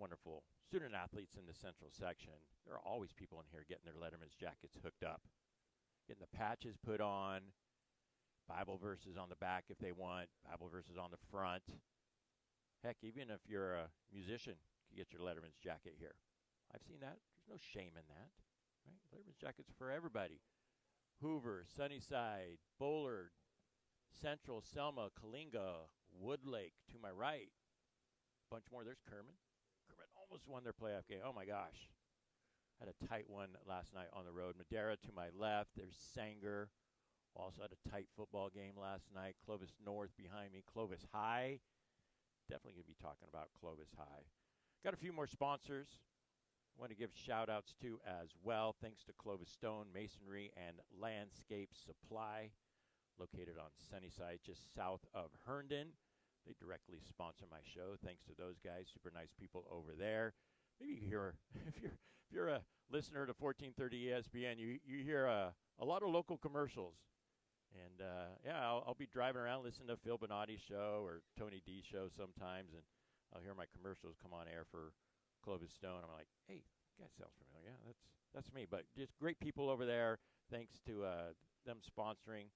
wonderful student athletes in the Central section. There are always people in here getting their Letterman's jackets hooked up, getting the patches put on, Bible verses on the back if they want, Bible verses on the front. Heck, even if you're a musician, you can get your Letterman's jacket here. I've seen that. There's no shame in that. Right? Letterman's jackets for everybody. Hoover, Sunnyside, Bullard, Central, Selma, Kalinga, Woodlake to my right. Bunch more. There's Kerman. Kerman almost won their playoff game. Oh, my gosh. Had a tight one last night on the road. Madera to my left. There's Sanger. Also had a tight football game last night. Clovis North behind me. Clovis High. Definitely going to be talking about Clovis High. Got a few more sponsors I want to give shout-outs to as well. Thanks to Clovis Stone Masonry and Landscape Supply, located on Sunnyside, just south of Herndon. They directly sponsor my show. Thanks to those guys. Super nice people over there. Maybe you hear, if you're a listener to 1430 ESPN, you hear a lot of local commercials. And, I'll be driving around listening to Phil Bonatti's show or Tony D's show sometimes, and I'll hear my commercials come on air for Clovis Stone. I'm like, hey, that guy sounds familiar. Yeah, that's me. But just great people over there. Thanks to them sponsoring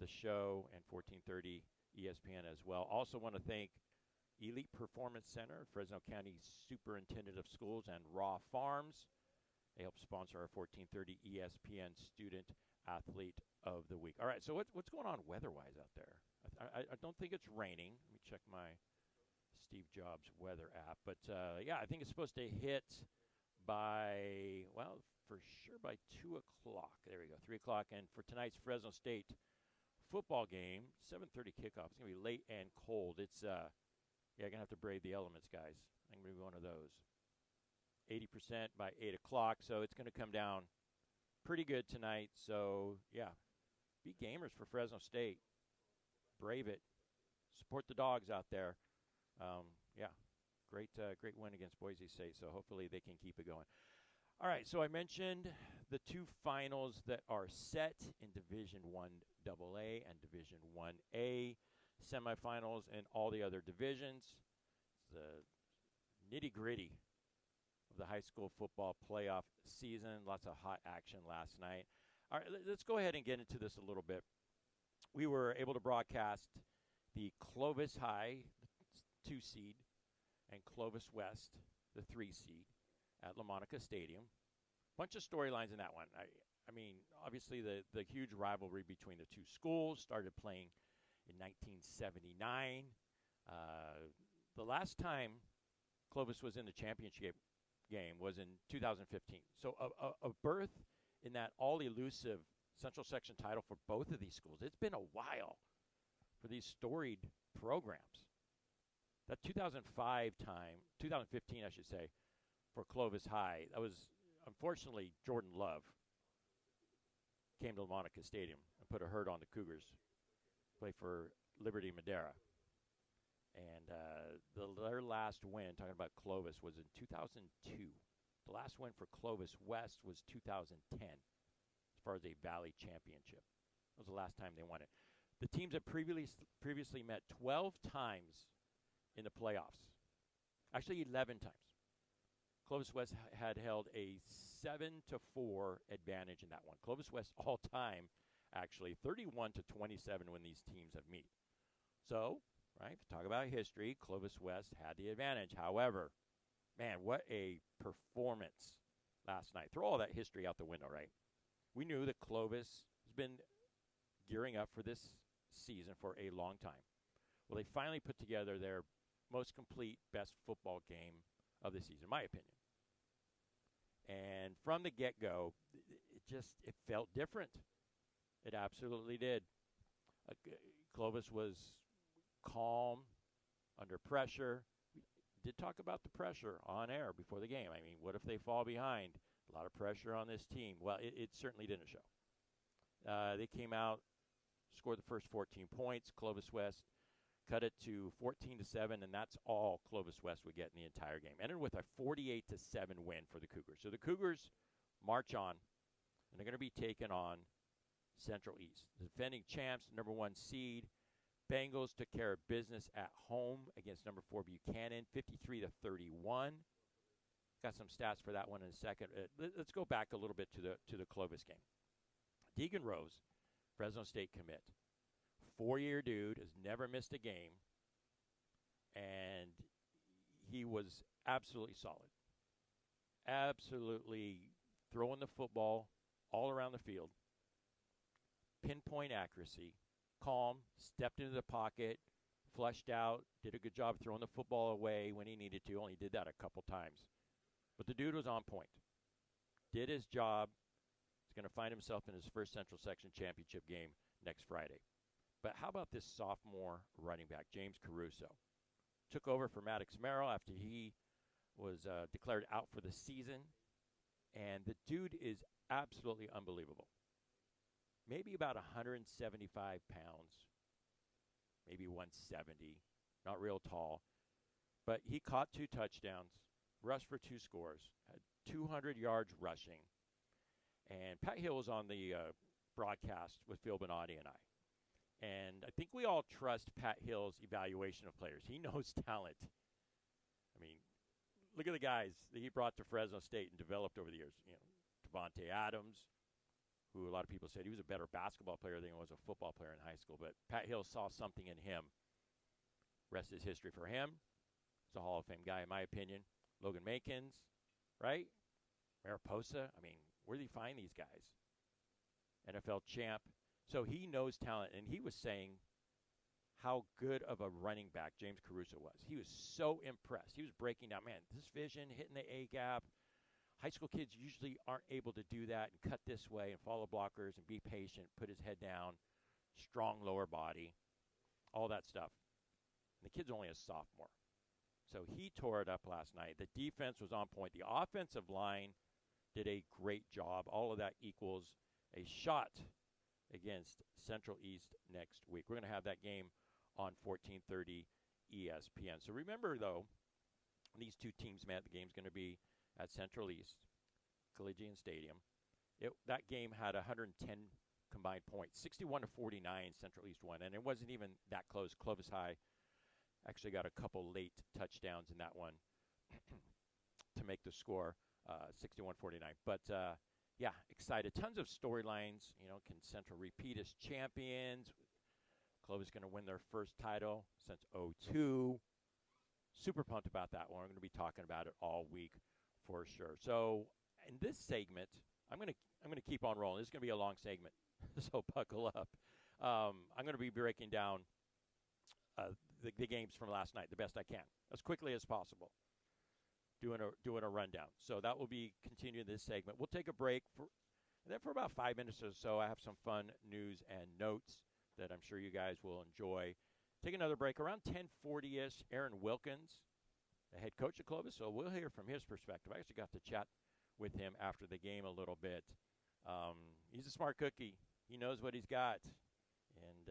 the show and 1430 ESPN as well. Also want to thank Elite Performance Center, Fresno County Superintendent of Schools, and Raw Farms. They help sponsor our 1430 ESPN Student Athlete of the Week. All right, so what's going on weather-wise out there? I don't think it's raining. Let me check my Steve Jobs weather app. But, I think it's supposed to hit by, for sure by 2 o'clock. There we go, 3 o'clock. And for tonight's Fresno State football game, 7:30 kickoff. It's going to be late and cold. It's, going to have to brave the elements, guys. I'm going to be one of those. 80% by 8 o'clock, so it's going to come down pretty good tonight. So, be gamers for Fresno State. Brave it. Support the dogs out there. Great win against Boise State, so hopefully they can keep it going. All right, so I mentioned the two finals that are set in Division 1AA and Division 1A, semifinals and all the other divisions. It's the nitty-gritty of the high school football playoff season. Lots of hot action last night. All right, let's go ahead and get into this a little bit. We were able to broadcast the Clovis High, the 2 seed, and Clovis West, the 3 seed, at LaMonica Stadium. Bunch of storylines in that one. I mean, obviously the huge rivalry between the two schools started playing in 1979. The last time Clovis was in the championship game was in 2015. So a berth in that all-elusive Central Section title for both of these schools. It's been a while for these storied programs. That 2015, I should say, for Clovis High, that was, unfortunately, Jordan Love came to LaMonica Stadium and put a hurt on the Cougars, play for Liberty Madera. And their last win, talking about Clovis, was in 2002. The last win for Clovis West was 2010, as far as a Valley championship. That was the last time they won it. The teams had previously met 12 times in the playoffs. Actually, 11 times. Clovis West had held a 7-4 advantage in that one. Clovis West all time, actually, 31-27 when these teams have met. So, right, talk about history, Clovis West had the advantage. However, man, what a performance last night. Throw all that history out the window, right? We knew that Clovis has been gearing up for this season for a long time. Well, they finally put together their most complete, best football game of the season, in my opinion. And from the get-go, it felt different. It absolutely did. Clovis was calm, under pressure. We did talk about the pressure on air before the game. I mean, what if they fall behind? A lot of pressure on this team. Well, it certainly didn't show. They came out, scored the first 14 points. Clovis West cut it to 14-7, and that's all Clovis West would get in the entire game. Ended with a 48-7 win for the Cougars. So the Cougars march on, and they're going to be taking on Central East. The defending champs, number 1 seed. Bengals took care of business at home against number 4 Buchanan, 53-31. Got some stats for that one in a second. Let's go back a little bit to the Clovis game. Deegan Rose, Fresno State commit, 4-year dude, has never missed a game, and he was absolutely solid. Absolutely throwing the football all around the field. Pinpoint accuracy, calm, stepped into the pocket, flushed out, did a good job throwing the football away when he needed to. Only did that a couple times. But the dude was on point. Did his job. He's going to find himself in his first Central Section championship game next Friday. But how about this sophomore running back, James Caruso? Took over for Maddox Merrill after he was declared out for the season. And the dude is absolutely unbelievable. Maybe about 175 pounds, maybe 170, not real tall. But he caught 2 touchdowns, rushed for 2 scores, had 200 yards rushing. And Pat Hill was on the broadcast with Phil Bonatti and I. And I think we all trust Pat Hill's evaluation of players. He knows talent. I mean, look at the guys that he brought to Fresno State and developed over the years. You know, Devontae Adams, who a lot of people said he was a better basketball player than he was a football player in high school. But Pat Hill saw something in him. Rest is history for him. He's a Hall of Fame guy, in my opinion. Logan Makins, right? Mariposa. I mean, where do you find these guys? NFL champ. So he knows talent, and he was saying how good of a running back James Caruso was. He was so impressed. He was breaking down, man, this vision, hitting the A-gap. High school kids usually aren't able to do that and cut this way and follow blockers and be patient, put his head down, strong lower body, all that stuff. And the kid's only a sophomore. So he tore it up last night. The defense was on point. The offensive line did a great job. All of that equals a shot against Central East next week. We're going to have that game on 1430 ESPN. So remember, though, these two teams met. The game's going to be at Central East, Collegian Stadium. That game had 110 combined points, 61-49 Central East won, and it wasn't even that close. Clovis High actually got a couple late touchdowns in that one to make the score 61-49. But, yeah, excited. Tons of storylines. You know, can Central repeat as champions? Clovis going to win their first title since '02. Super pumped about that one. We're going to be talking about it all week for sure. So in this segment, I'm going to keep on rolling. This is going to be a long segment, so buckle up. I'm going to be breaking down the games from last night the best I can, as quickly as possible. Doing a rundown. So that will be continuing this segment. We'll take a break and then for about 5 minutes or so, I have some fun news and notes that I'm sure you guys will enjoy. Take another break around 10:40ish. Aaron Wilkins, the head coach of Clovis, so we'll hear from his perspective. I actually got to chat with him after the game a little bit. He's a smart cookie. He knows what he's got, and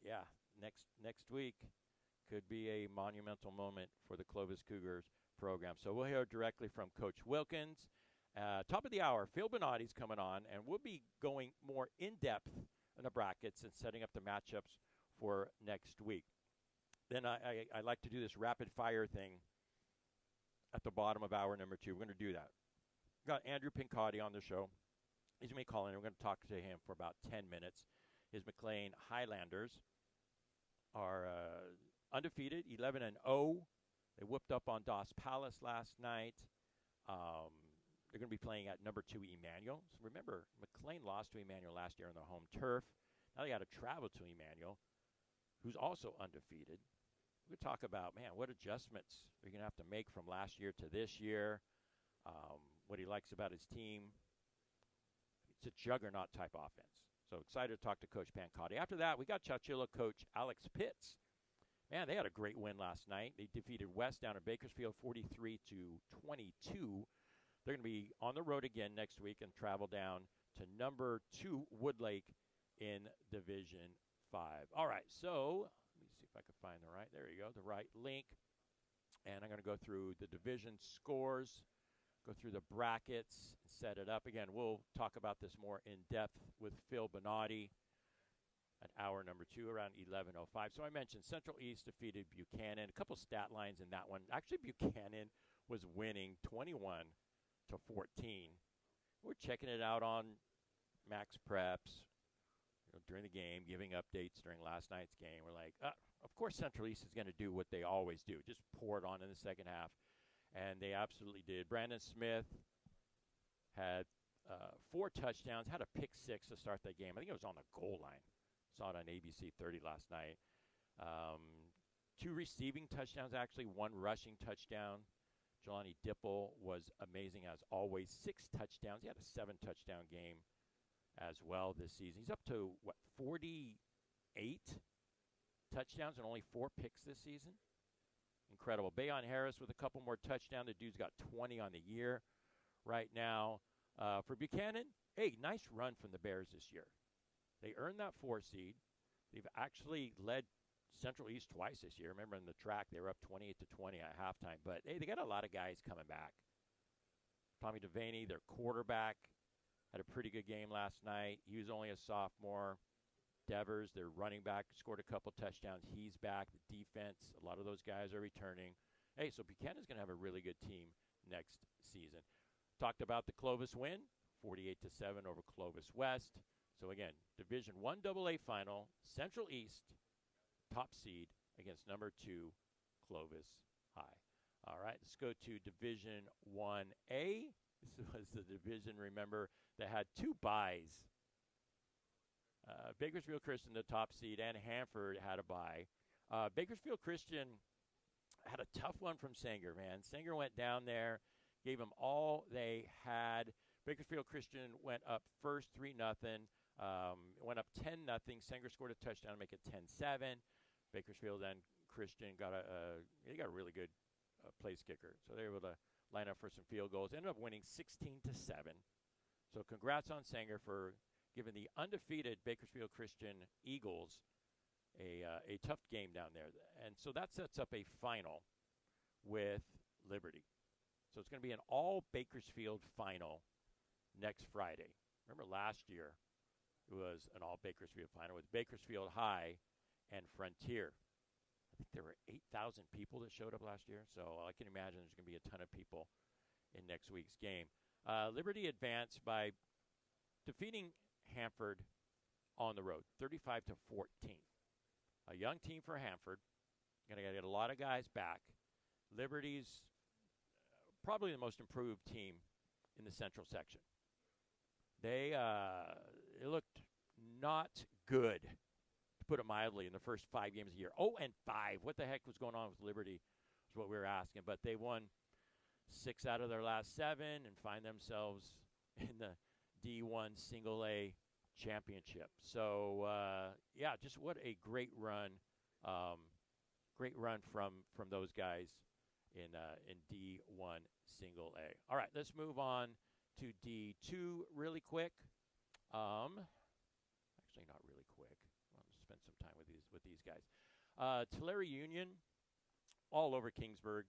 yeah, next week could be a monumental moment for the Clovis Cougars program. So we'll hear directly from Coach Wilkins. Top of the hour, Phil Bonatti's coming on, and we'll be going more in-depth in the brackets and setting up the matchups for next week. Then I like to do this rapid-fire thing at the bottom of hour number 2. We're going to do that. We've got Andrew Pincotti on the show. He's going to be calling, and we're going to talk to him for about 10 minutes. His McLean Highlanders are undefeated, 11-0. They whooped up on Doss Palace last night. They're going to be playing at number 2 Emmanuel. So remember, McLean lost to Emmanuel last year on their home turf. Now they got to travel to Emmanuel, who's also undefeated. We talk about, man, what adjustments are you going to have to make from last year to this year, what he likes about his team. It's a juggernaut type offense. So excited to talk to Coach Pancotti. After that, we got Chowchilla coach Alex Pitts. Man, they had a great win last night. They defeated West down in Bakersfield 43-22. They're going to be on the road again next week and travel down to number 2 Woodlake in Division 5. All right, so let me see if I can find there you go, the right link. And I'm going to go through the division scores, go through the brackets, set it up. Again, we'll talk about this more in depth with Phil Bonatti at hour number 2 around 11:05. So I mentioned Central East defeated Buchanan. A couple stat lines in that one. Actually, Buchanan was winning 21-14. We're checking it out on Max Preps, during the game, giving updates during last night's game. We're like, of course Central East is going to do what they always do, just pour it on in the second half. And they absolutely did. Brandon Smith had 4 touchdowns, had a pick 6 to start that game. I think it was on the goal line. Saw it on ABC 30 last night. 2 receiving touchdowns, actually, 1 rushing touchdown. Jelani Dipple was amazing as always. 6 touchdowns. He had a 7-touchdown game as well this season. He's up to, 48 touchdowns and only 4 picks this season? Incredible. Bayon Harris with a couple more touchdowns. The dude's got 20 on the year right now. For Buchanan, hey, nice run from the Bears this year. They earned that 4 seed. They've actually led Central East twice this year. Remember in the track, they were up 28-20 at halftime. But, hey, they got a lot of guys coming back. Tommy Devaney, their quarterback, had a pretty good game last night. He was only a sophomore. Devers, their running back, scored a couple touchdowns. He's back. The defense, a lot of those guys are returning. Hey, so Buchanan's going to have a really good team next season. Talked about the Clovis win, 48-7 over Clovis West. So, again, Division I AA final, Central East, top seed against number 2, Clovis High. All right, let's go to Division 1A. This was the division, remember, that had 2 byes. Bakersfield Christian, the top seed, and Hanford had a bye. Bakersfield Christian had a tough one from Sanger, man. Sanger went down there, gave them all they had. Bakersfield Christian went up first 3-0. Went up 10-0. Sanger scored a touchdown to make it 10-7. Bakersfield and Christian got a really good place kicker. So they were able to line up for some field goals. Ended up winning 16-7. So congrats on Sanger for giving the undefeated Bakersfield Christian Eagles a tough game down there. And so that sets up a final with Liberty. So it's going to be an all Bakersfield final next Friday. Remember last year it was an all Bakersfield final with Bakersfield High and Frontier. I think there were 8,000 people that showed up last year. So I can imagine there's going to be a ton of people in next week's game. Liberty advanced by defeating Hanford on the road, 35-14. A young team for Hanford. Going to get a lot of guys back. Liberty's probably the most improved team in the Central section. They looked not good, to put it mildly, in the first 5 games of the year. 0-5. What the heck was going on with Liberty is what we were asking. But they won 6 out of their last 7 and find themselves in the D1 Single A championship. So, just what a great run. Great run from those guys in D1 Single A. All right, let's move on to D2 really quick. Actually, not really quick. I'll spend some time with these guys. Tulare Union, all over Kingsburg.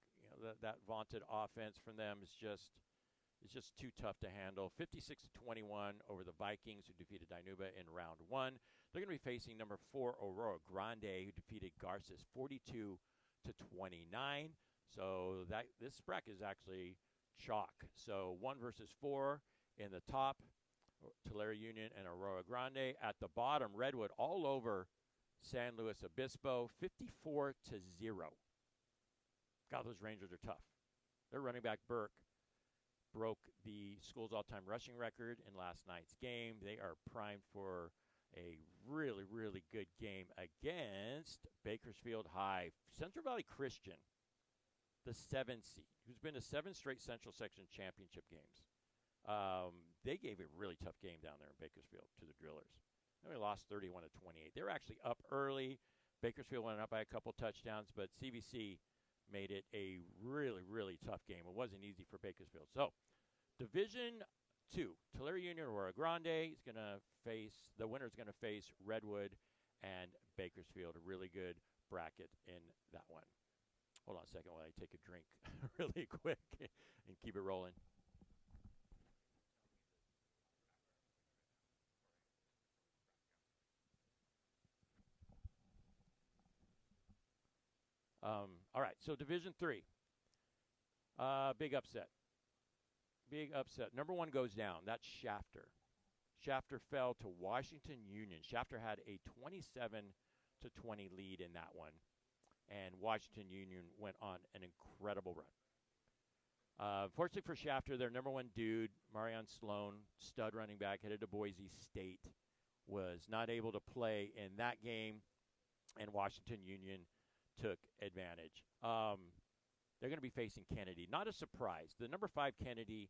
That vaunted offense from them is just too tough to handle. 56-21 over the Vikings, who defeated Dinuba in round 1. They're going to be facing number 4 Aurora Grande, who defeated Garces 42-29. So this bracket is actually chalk. So 1 versus 4 in the top, Tulare Union and Aurora Grande. At the bottom, Redwood all over San Luis Obispo, 54-0. God, those Rangers are tough. Their running back, Burke, broke the school's all-time rushing record in last night's game. They are primed for a really, really good game against Bakersfield High. Central Valley Christian, the 7 seed, who's been to 7 straight Central Section championship games. They gave a really tough game down there in Bakersfield to the Drillers. They only lost 31-28. They were actually up early. Bakersfield went up by a couple touchdowns, but CVC made it a really, really tough game. It wasn't easy for Bakersfield. So, Division 2, Tulare Union Aurora Grande is going to face, the winner is going to face Redwood and Bakersfield. A really good bracket in that one. Hold on a second while I take a drink really quick and keep it rolling. All right, so Division 3. Big upset. Big upset. Number one goes down. That's Shafter. Shafter fell to Washington Union. Shafter had a 27-20 lead in that one, and Washington Union went on an incredible run. Fortunately for Shafter, their number one dude, Marion Sloan, stud running back, headed to Boise State, was not able to play in that game, and Washington Union took advantage. They're going to be facing Kennedy. Not a surprise. The number 5 Kennedy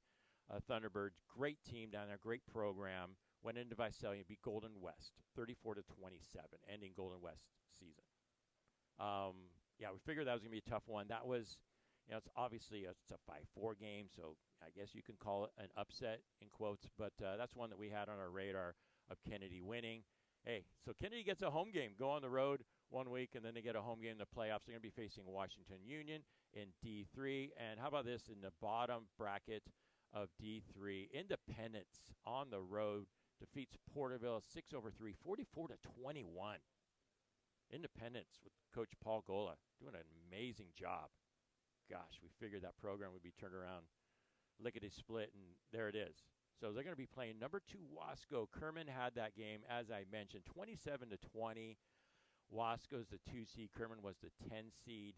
Thunderbirds, great team down there, great program, went into Visalia, beat Golden West 34-27, ending Golden West season. Yeah, we figured that was going to be a tough one. That was, it's obviously it's a 5-4 game, so I guess you can call it an upset in quotes, but that's one that we had on our radar of Kennedy winning. Hey, so Kennedy gets a home game, go on the road 1 week, and then they get a home game in the playoffs. They're going to be facing Washington Union in D3. And how about this in the bottom bracket of D3? Independence on the road defeats Porterville 6-3, 44-21. Independence with Coach Paul Gola doing an amazing job. Gosh, we figured that program would be turned around lickety-split, and there it is. So they're going to be playing number 2 Wasco. Kerman had that game, as I mentioned, 27-20. Wasco's the 2 seed. Kerman was the 10 seed.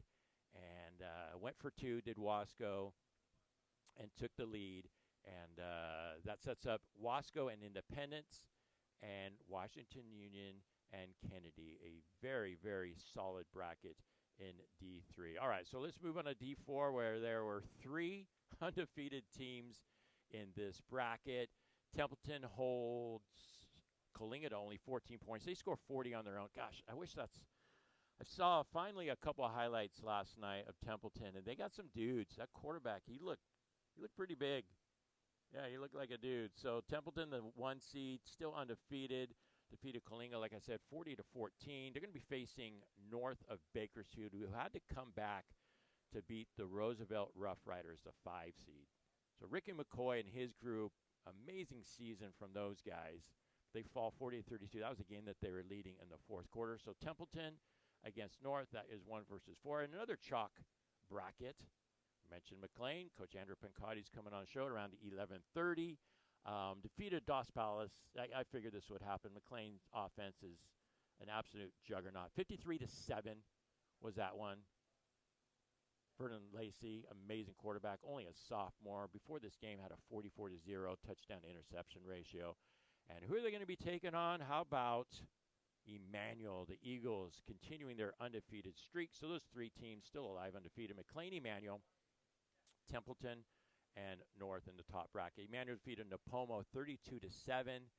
And went for 2, did Wasco, and took the lead. And that sets up Wasco and Independence and Washington Union and Kennedy. A very, very solid bracket in D3. All right, so let's move on to D4, where there were 3 undefeated teams in this bracket. Templeton holds Coalinga to only 14 points. They score 40 on their own. Gosh, I saw finally a couple of highlights last night of Templeton, and they got some dudes. That quarterback, he looked pretty big. Yeah, he looked like a dude. So Templeton, the 1 seed, still undefeated, defeated Coalinga, like I said, 40-14. They're going to be facing north of Bakersfield, who had to come back to beat the Roosevelt Rough Riders, the 5 seed. So Ricky McCoy and his group, amazing season from those guys. They fall 40-32. That was a game that they were leading in the 4th quarter. So Templeton against North, that is 1 versus 4. And another chalk bracket. I mentioned McLean. Coach Andrew Pancotti's coming on the show at around 11:30. Defeated Dos Palace. I figured this would happen. McLean's offense is an absolute juggernaut. 53-7 was that one. Vernon Lacey, amazing quarterback, only a sophomore. Before this game, had a 44-0 touchdown-to-interception ratio. And who are they going to be taking on? How about Emmanuel, the Eagles, continuing their undefeated streak? So those 3 teams still alive, undefeated. McLean, Emmanuel, Templeton, and North in the top bracket. Emmanuel defeated Napomo 32-7.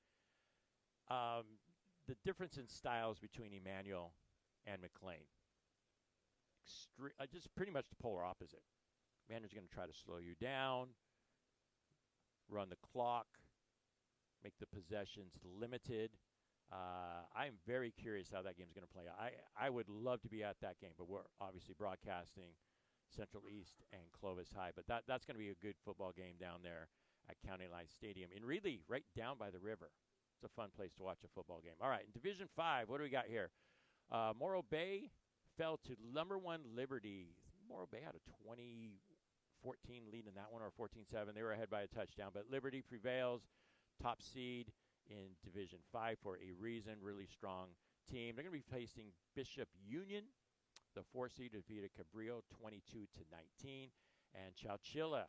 The difference in styles between Emmanuel and McLean, just pretty much the polar opposite. Emmanuel's going to try to slow you down, run the clock, make the possessions limited. I'm very curious how that game's going to play. I would love to be at that game, but we're obviously broadcasting Central East and Clovis High. But that's going to be a good football game down there at County Line Stadium in Reedley, right down by the river. It's a fun place to watch a football game. All right, in Division 5, what do we got here? Morro Bay fell to number 1 Liberty. Morro Bay had a 2014 lead in that one, or 14-7. They were ahead by a touchdown, but Liberty prevails, top seed in Division 5 for a reason. Really strong team. They're going to be facing Bishop Union. The 4 seed defeated Cabrillo 22-19, and Chowchilla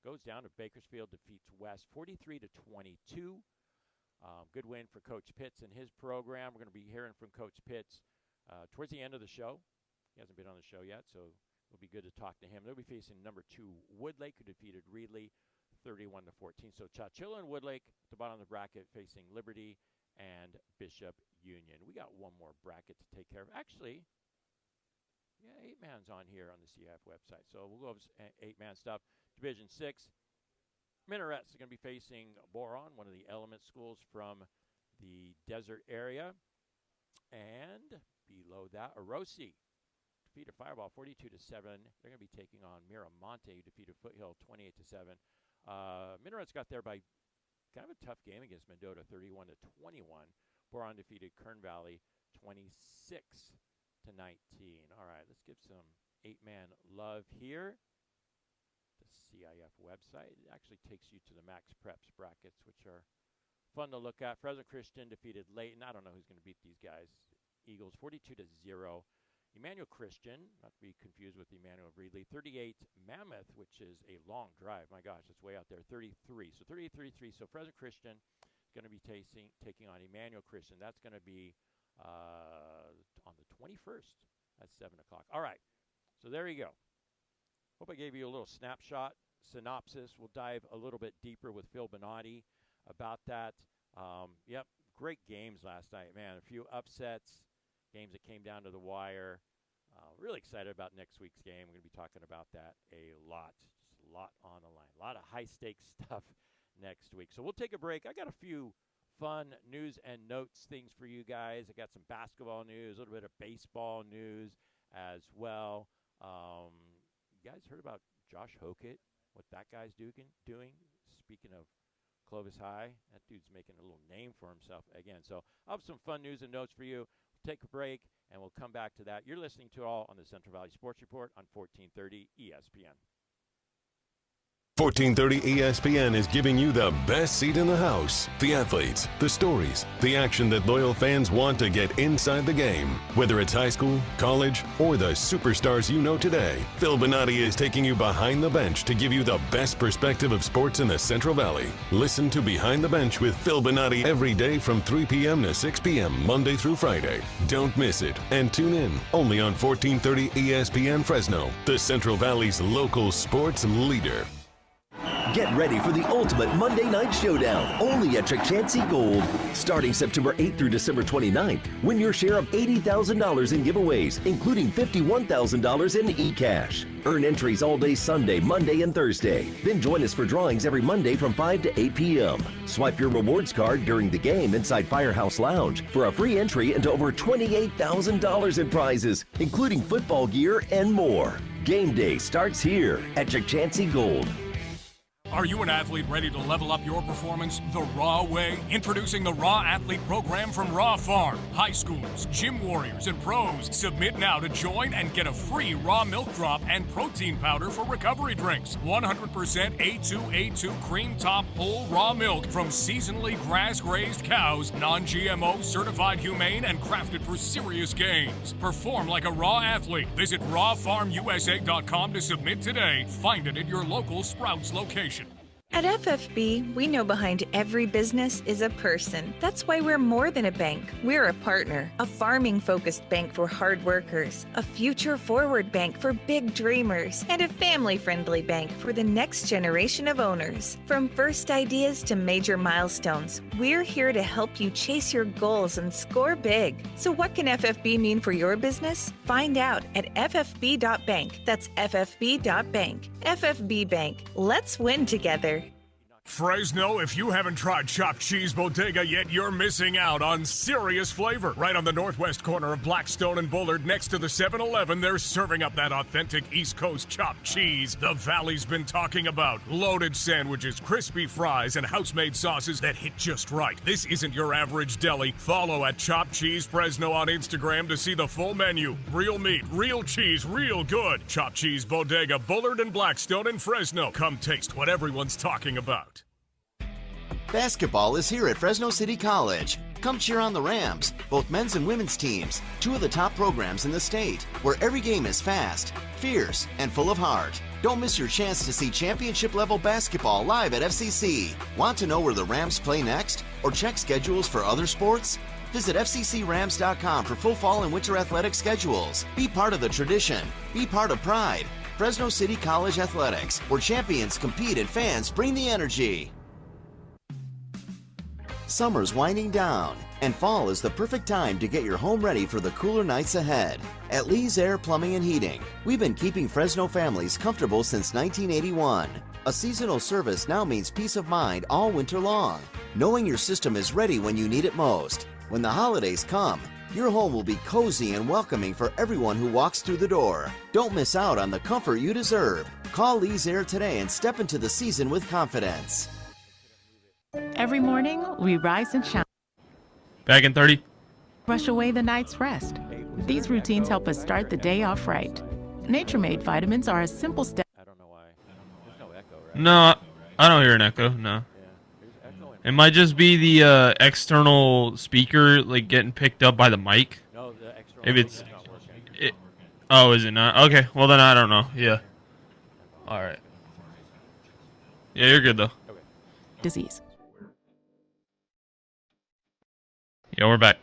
goes down to Bakersfield, defeats West 43-22. Good win for Coach Pitts and his program. We're going to be hearing from Coach Pitts towards the end of the show. He hasn't been on the show yet, so it'll be good to talk to him. They'll be facing number 2 Woodlake, who defeated Reedley 31-14. So Chowchilla and Woodlake at the bottom of the bracket facing Liberty and Bishop Union. We got one more bracket to take care of. Actually, yeah, 8-man's on here on the CF website. So we'll go over 8-man stuff. Division 6. Minarets are going to be facing Boron, one of the element schools from the desert area. And below that, Orosi defeated Fireball 42-7. They're going to be taking on Miramonte, who defeated Foothill 28-7. Minarets got there by kind of a tough game against Mendota, 31-21. Boron defeated Kern Valley 26-19. All right, let's give some 8-man love here to CIF website. It actually takes you to the Max Preps brackets, which are fun to look at. Fresno Christian defeated Layton. I don't know who's going to beat these guys. Eagles 42-0. Emmanuel Christian, not to be confused with Emmanuel Breedley, 38. Mammoth, which is a long drive. My gosh, it's way out there. 33. So 38-33. So Fresno Christian is going to be taking on Emmanuel Christian. That's going to be on the 21st at 7 o'clock. All right. So there you go. Hope I gave you a little snapshot, synopsis. We'll dive a little bit deeper with Phil Bonatti about that. Yep, great games last night, man. A few upsets, games that came down to the wire. Really excited about next week's game. We're going to be talking about that a lot. Just a lot on the line. A lot of high-stakes stuff next week. So we'll take a break. I got a few fun news and notes things for you guys. I got some basketball news, a little bit of baseball news as well. You guys heard about Josh Hokett, what that guy's doing? Speaking of Clovis High, that dude's making a little name for himself again. So I'll have some fun news and notes for you. We'll take a break, and we'll come back to that. You're listening to all on the Central Valley Sports Report on 1430 ESPN. 1430 ESPN is giving you the best seat in the house. The athletes, the stories, the action that loyal fans want to get inside the game. Whether it's high school, college, or the superstars you know today, Phil Bonatti is taking you behind the bench to give you the best perspective of sports in the Central Valley. Listen to Behind the Bench with Phil Bonatti every day from 3 p.m. to 6 p.m. Monday through Friday. Don't miss it and tune in only on 1430 ESPN Fresno, the Central Valley's local sports leader. Get ready for the ultimate Monday Night Showdown, only at Chukchansi Gold. Starting September 8th through December 29th, win your share of $80,000 in giveaways, including $51,000 in e-cash. Earn entries all day Sunday, Monday, and Thursday. Then join us for drawings every Monday from 5 to 8 p.m. Swipe your rewards card during the game inside Firehouse Lounge for a free entry into over $28,000 in prizes, including football gear and more. Game day starts here at Chukchansi Gold. Are you an athlete ready to level up your performance the raw way? Introducing the Raw Athlete Program from Raw Farm. High schoolers, gym warriors, and pros. Submit now to join and get a free raw milk drop and protein powder for recovery drinks. 100% A2A2 cream top whole raw milk from seasonally grass-grazed cows, non-GMO, certified humane, and crafted for serious gains. Perform like a raw athlete. Visit rawfarmusa.com to submit today. Find it at your local Sprouts location. At FFB, we know behind every business is a person. That's why we're more than a bank. We're a partner, a farming-focused bank for hard workers, a future-forward bank for big dreamers, and a family-friendly bank for the next generation of owners. From first ideas to major milestones, we're here to help you chase your goals and score big. So what can FFB mean for your business? Find out at ffb.bank. That's ffb.bank. FFB Bank. Let's win together. Fresno, if you haven't tried Chopped Cheese Bodega yet, you're missing out on serious flavor. Right on the northwest corner of Blackstone and Bullard, next to the 7-Eleven, they're serving up that authentic East Coast chopped cheese the Valley's been talking about. Loaded sandwiches, crispy fries, and house-made sauces that hit just right. This isn't your average deli. Follow at Chopped Cheese Fresno on Instagram to see the full menu. Real meat, real cheese, real good. Chopped Cheese Bodega, Bullard and Blackstone in Fresno. Come taste what everyone's talking about. Basketball is here at Fresno City College. Come cheer on the Rams, both men's and women's teams, two of the top programs in the state, where every game is fast, fierce, and full of heart. Don't miss your chance to see championship-level basketball live at FCC. Want to know where the Rams play next? Or check schedules for other sports? Visit FCCRams.com for full fall and winter athletic schedules. Be part of the tradition. Be part of pride. Fresno City College Athletics, where champions compete and fans bring the energy. Summer's winding down, and fall is the perfect time to get your home ready for the cooler nights ahead. At Lee's Air Plumbing and Heating, we've been keeping Fresno families comfortable since 1981. A seasonal service now means peace of mind all winter long, knowing your system is ready when you need it most. When the holidays come, your home will be cozy and welcoming for everyone who walks through the door. Don't miss out on the comfort you deserve. Call Lee's Air today and step into the season with confidence. Every morning, we rise and shine. Back in 30. Brush away the night's rest. These routines help us start the day off right. Nature-made vitamins are a simple step. I don't know why. There's no No, I don't hear an echo. No. Yeah, there's echo. It might just be the external speaker like getting picked up by the mic. No, the external If it's mic's not working. oh, is it not? Okay, well then I don't know. Yeah. All right. Yeah, you're good though. Okay. Disease. Yeah, we're back.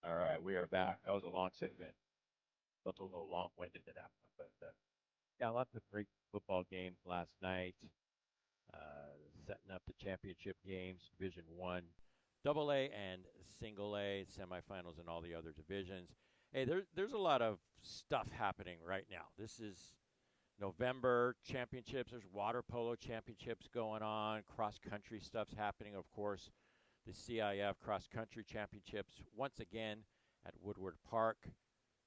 All right, we are back. That was a long segment. Felt a little long-winded to that one, but yeah, lots of great football games last night. Setting up the championship games, Division One, Double A and Single A semifinals, and all the other divisions. Hey, there's a lot of stuff happening right now. This is November championships. There's water polo championships going on. Cross country stuff's happening, of course. The CIF cross country championships once again at Woodward Park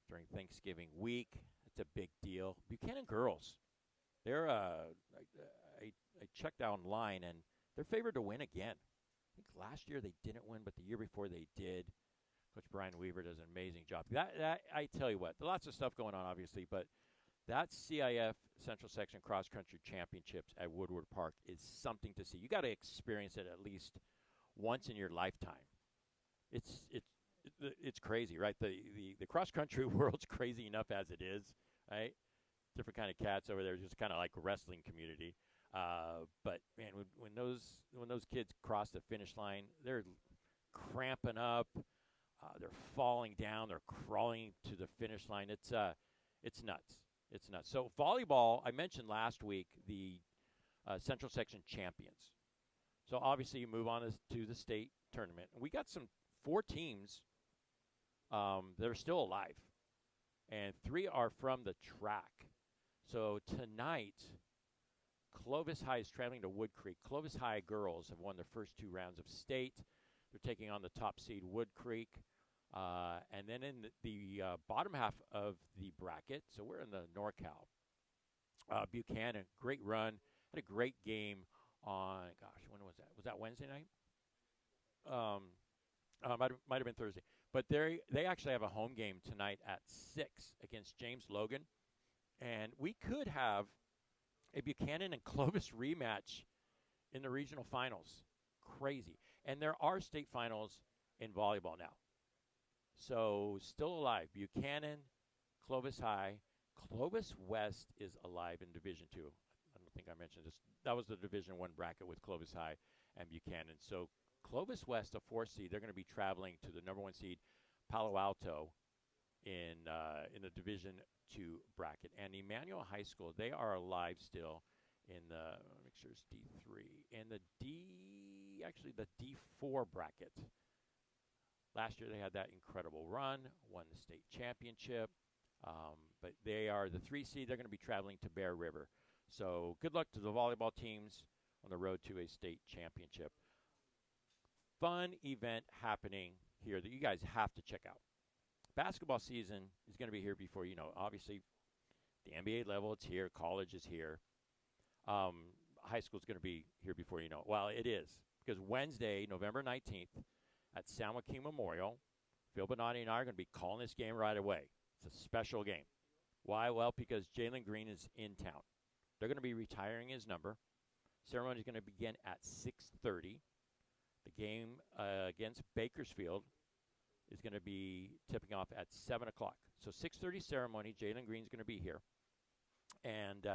during Thanksgiving week. It's a big deal. Buchanan girls, they're I checked online and they're favored to win again. I think last year they didn't win, but the year before they did. Coach Brian Weaver does an amazing job. That I tell you what, lots of stuff going on, obviously, but that CIF Central Section Cross Country Championships at Woodward Park is something to see. You got to experience it at least once in your lifetime. It's crazy, right? The cross country world's crazy enough as it is, right? Different kind of cats over there, just kind of like a wrestling community. But man, when those kids cross the finish line, they're cramping up, they're falling down, they're crawling to the finish line. It's nuts. It's nuts. So volleyball, I mentioned last week the Central Section champions. So obviously you move on to the state tournament. We got 4 teams that are still alive, and 3 are from the track. So tonight, Clovis High is traveling to Wood Creek. Clovis High girls have won their first 2 rounds of state. They're taking on the top seed Wood Creek. And then in the bottom half of the bracket, so we're in the NorCal, Buchanan, great run, had a great game on, when was that? Was that Wednesday night? Might have been Thursday. But they actually have a home game tonight at 6 against James Logan. And we could have a Buchanan and Clovis rematch in the regional finals. Crazy. And there are state finals in volleyball now. So still alive. Buchanan, Clovis High. Clovis West is alive in Division II. I don't think I mentioned this. That was the Division I bracket with Clovis High and Buchanan. So Clovis West, a 4 seed, they're going to be traveling to the number 1 seed, Palo Alto, in the Division II bracket. And Emmanuel High School, they are alive still in the, make sure it's D3, in the D4 bracket. Last year they had that incredible run, won the state championship, but they are the 3 seed. They're going to be traveling to Bear River. So good luck to the volleyball teams on the road to a state championship. Fun event happening here that you guys have to check out. Basketball season is going to be here before you know. Obviously, the NBA level, it's here. College is here. High school is going to be here before you know. Well, it is, because Wednesday, November 19th, at San Joaquin Memorial, Phil Bonatti and I are going to be calling this game right away. It's a special game. Why? Well, because Jalen Green is in town. They're going to be retiring his number. Ceremony is going to begin at 6:30. The game against Bakersfield is going to be tipping off at 7 o'clock. So 6:30 ceremony. Jalen Green's going to be here. And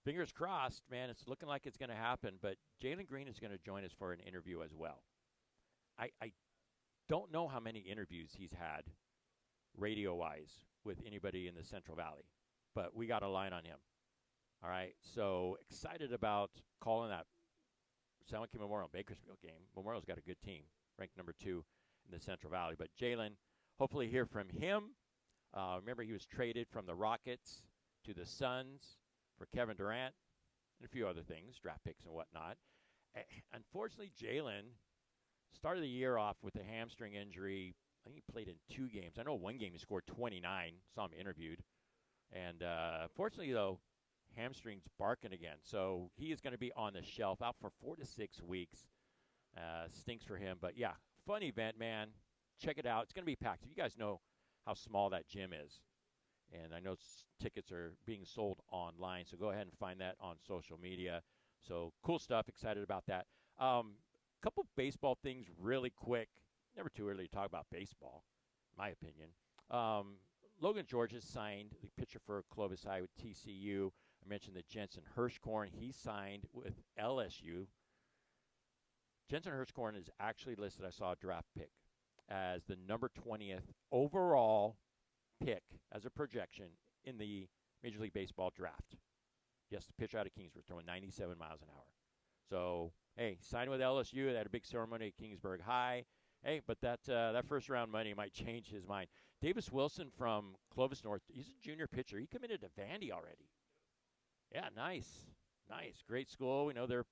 fingers crossed, man, it's looking like it's going to happen. But Jalen Green is going to join us for an interview as well. I don't know how many interviews he's had radio-wise with anybody in the Central Valley, but we got a line on him. All right, so excited about calling that San Joaquin Memorial Bakersfield game. Memorial's got a good team, ranked number 2 in the Central Valley. But Jalen, hopefully hear from him. Remember, he was traded from the Rockets to the Suns for Kevin Durant and a few other things, draft picks and whatnot. Unfortunately, Jalen started the year off with a hamstring injury. I think he played in 2 games. I know one game he scored 29. Saw him interviewed. And fortunately, though, hamstring's barking again. So he is going to be on the shelf, out for 4 to 6 weeks. Stinks for him. But, yeah, fun event, man. Check it out. It's going to be packed. You guys know how small that gym is. And I know tickets are being sold online, so go ahead and find that on social media. So cool stuff. Excited about that. Couple baseball things really quick. Never too early to talk about baseball, in my opinion. Logan George has signed, the pitcher for Clovis High with TCU. I mentioned that Jensen Hirschkorn, he signed with LSU. Jensen Hirschkorn is actually listed, I saw a draft pick, as the number 20th overall pick as a projection in the Major League Baseball draft. Yes, the pitcher out of Kingsburg throwing 97 miles an hour. So, hey, signed with LSU. They had a big ceremony at Kingsburg High. Hey, but that first-round money might change his mind. Davis Wilson from Clovis North, he's a junior pitcher. He committed to Vandy already. Yeah, nice. Great school. We know their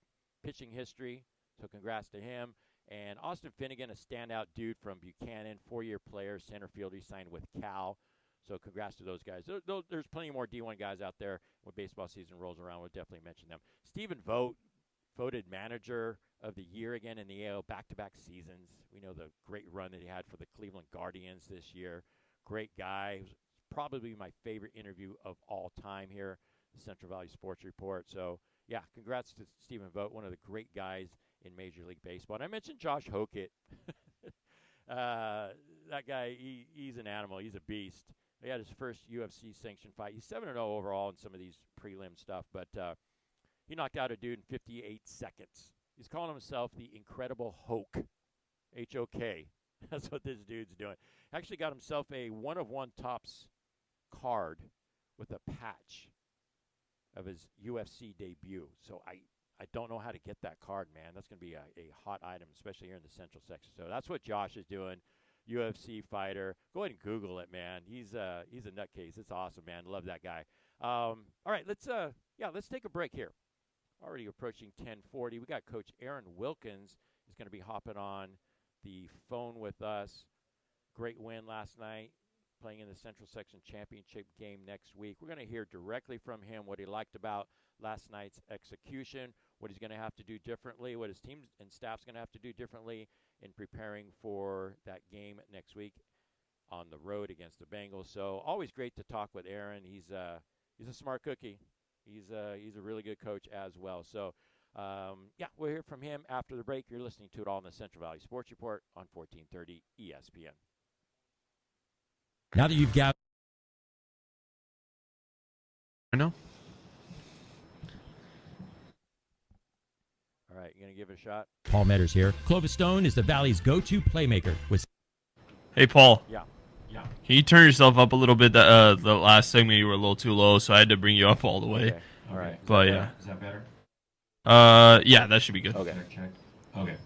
pitching history, so congrats to him. And Austin Finnegan, a standout dude from Buchanan, 4-year player, center fielder. He signed with Cal. So congrats to those guys. There's plenty more D1 guys out there. When baseball season rolls around, we'll definitely mention them. Stephen Vogt, voted manager of the year again in the AL, back-to-back seasons. We know the great run that he had for the Cleveland Guardians this year. Great guy. It was probably my favorite interview of all time here, the Central Valley Sports Report. So, yeah, congrats to Stephen Vogt, one of the great guys in Major League Baseball. And I mentioned Josh Hokett. That guy, he's an animal. He's a beast. He had his first UFC-sanctioned fight. He's 7-0 overall in some of these prelim stuff, but he knocked out a dude in 58 seconds. He's calling himself the Incredible Hoke, H-O-K. That's what this dude's doing. Actually got himself a one-of-one Topps card with a patch of his UFC debut. So I don't know how to get that card, man. That's going to be a hot item, especially here in the Central section. So that's what Josh is doing. UFC fighter. Go ahead and Google it, man. He's a nutcase. It's awesome, man. Love that guy. All right, let's take a break here. Already approaching 10:40. We got Coach Aaron Wilkins is going to be hopping on the phone with us. Great win last night, playing in the Central Section Championship game next week. We're going to hear directly from him what he liked about last night's execution, what he's going to have to do differently, what his team and staff's going to have to do differently in preparing for that game next week on the road against the Bengals. So always great to talk with Aaron. He's a smart cookie. He's a really good coach as well. So, we'll hear from him after the break. You're listening to it all in the Central Valley Sports Report on 1430 ESPN. Now that you've got... I know. All right, you going to give it a shot? Paul Metters here. Clovis Stone is the Valley's go-to playmaker with... Hey, Paul. Yeah. Can you turn yourself up a little bit? The last segment you were a little too low, so I had to bring you up all the way. Okay. All right. But yeah. Is that better? Yeah, that should be good. Okay. Check. Okay.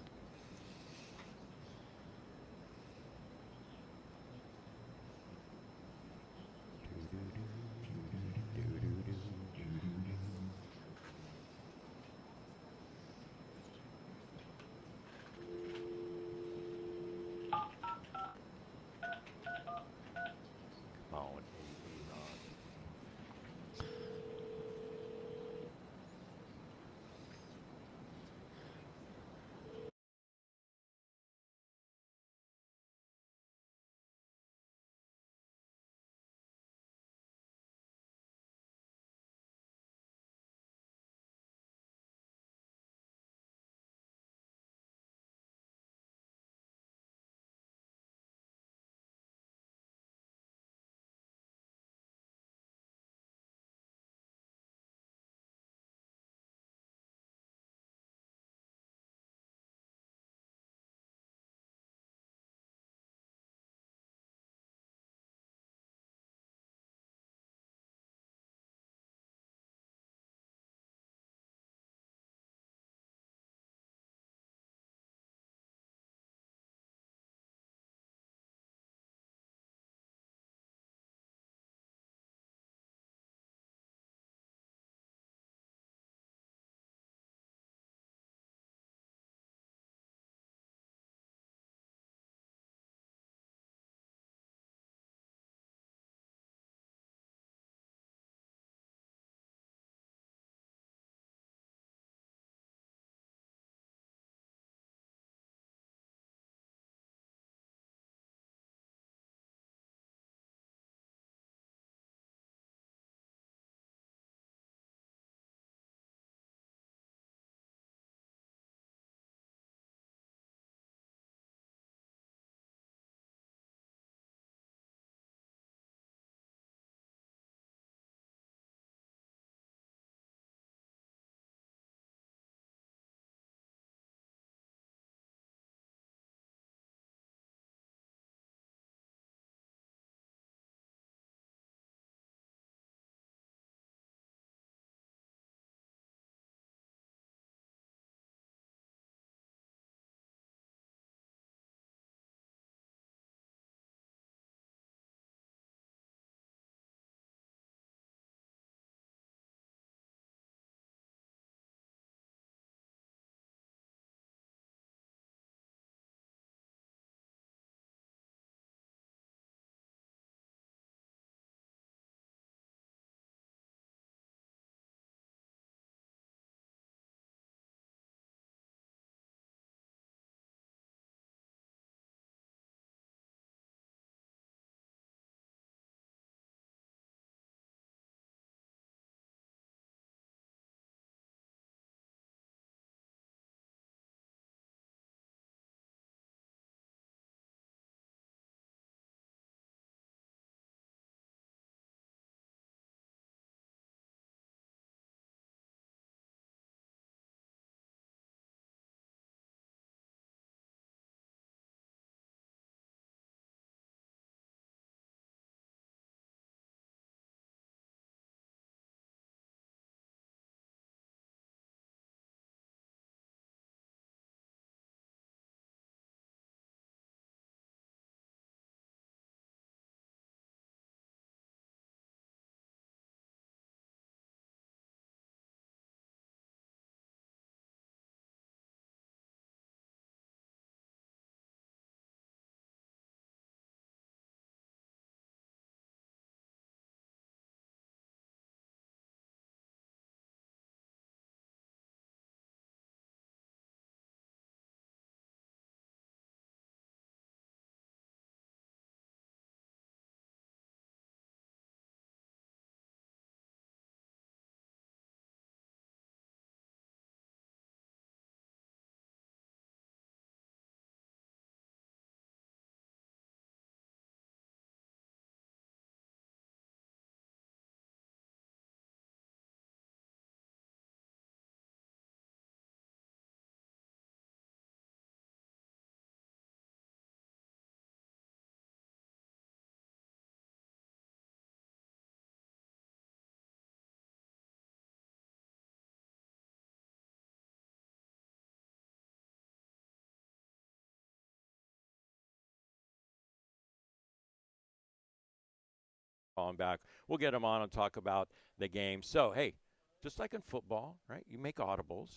calling back. We'll get him on and talk about the game. So, hey, just like in football, right, you make audibles.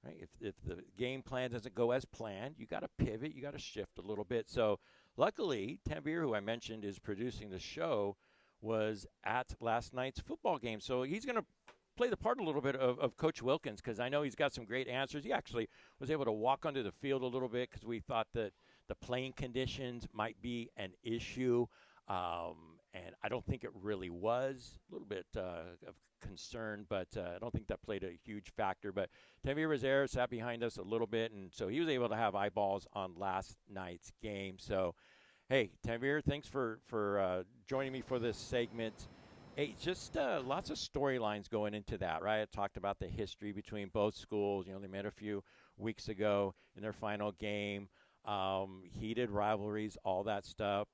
Right? If the game plan doesn't go as planned, you got to pivot, you got to shift a little bit. So luckily, Tanvir, who I mentioned is producing the show, was at last night's football game. So he's going to play the part a little bit of Coach Wilkins, because I know he's got some great answers. He actually was able to walk onto the field a little bit because we thought that the playing conditions might be an issue. And I don't think it really was. A little bit of concern, but I don't think that played a huge factor. But Tanvir was there, sat behind us a little bit, and so he was able to have eyeballs on last night's game. So, hey, Tanvir, thanks for joining me for this segment. Hey, just lots of storylines going into that, right? I talked about the history between both schools. You know, they met a few weeks ago in their final game. Heated rivalries, all that stuff.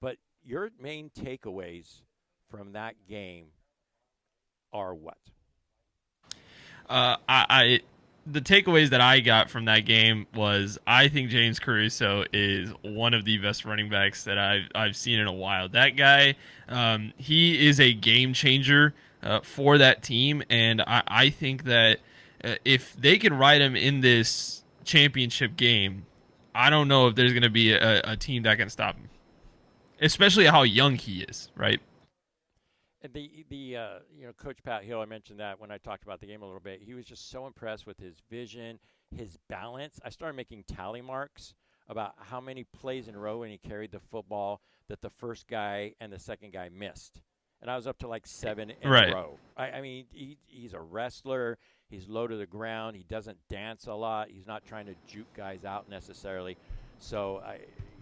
But your main takeaways from that game are what? The takeaways that I got from that game was I think James Caruso is one of the best running backs that I've seen in a while. That guy, he is a game changer for that team, and I think that if they can ride him in this championship game, I don't know if there's going to be a team that can stop him, especially how young he is, right? And Coach Pat Hill, I mentioned that when I talked about the game a little bit. He was just so impressed with his vision, his balance. I started making tally marks about how many plays in a row when he carried the football that the first guy and the second guy missed. And I was up to like 7 in a row. I mean, he's a wrestler. He's low to the ground. He doesn't dance a lot. He's not trying to juke guys out necessarily. So,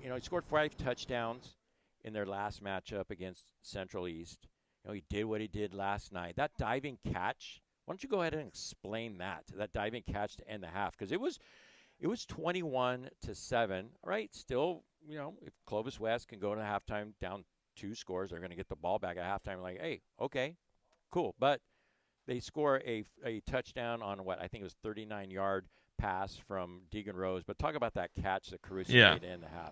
he scored 5 touchdowns in their last matchup against Central East. He did what he did last night. That diving catch, why don't you go ahead and explain that diving catch to end the half? Because it was 21-7, right? Still, if Clovis West can go to halftime down 2 scores, they're going to get the ball back at halftime. Like, hey, okay, cool. But they score a touchdown on what I think it was 39-yard pass from Deegan Rose. But talk about that catch that Caruso made to end the half.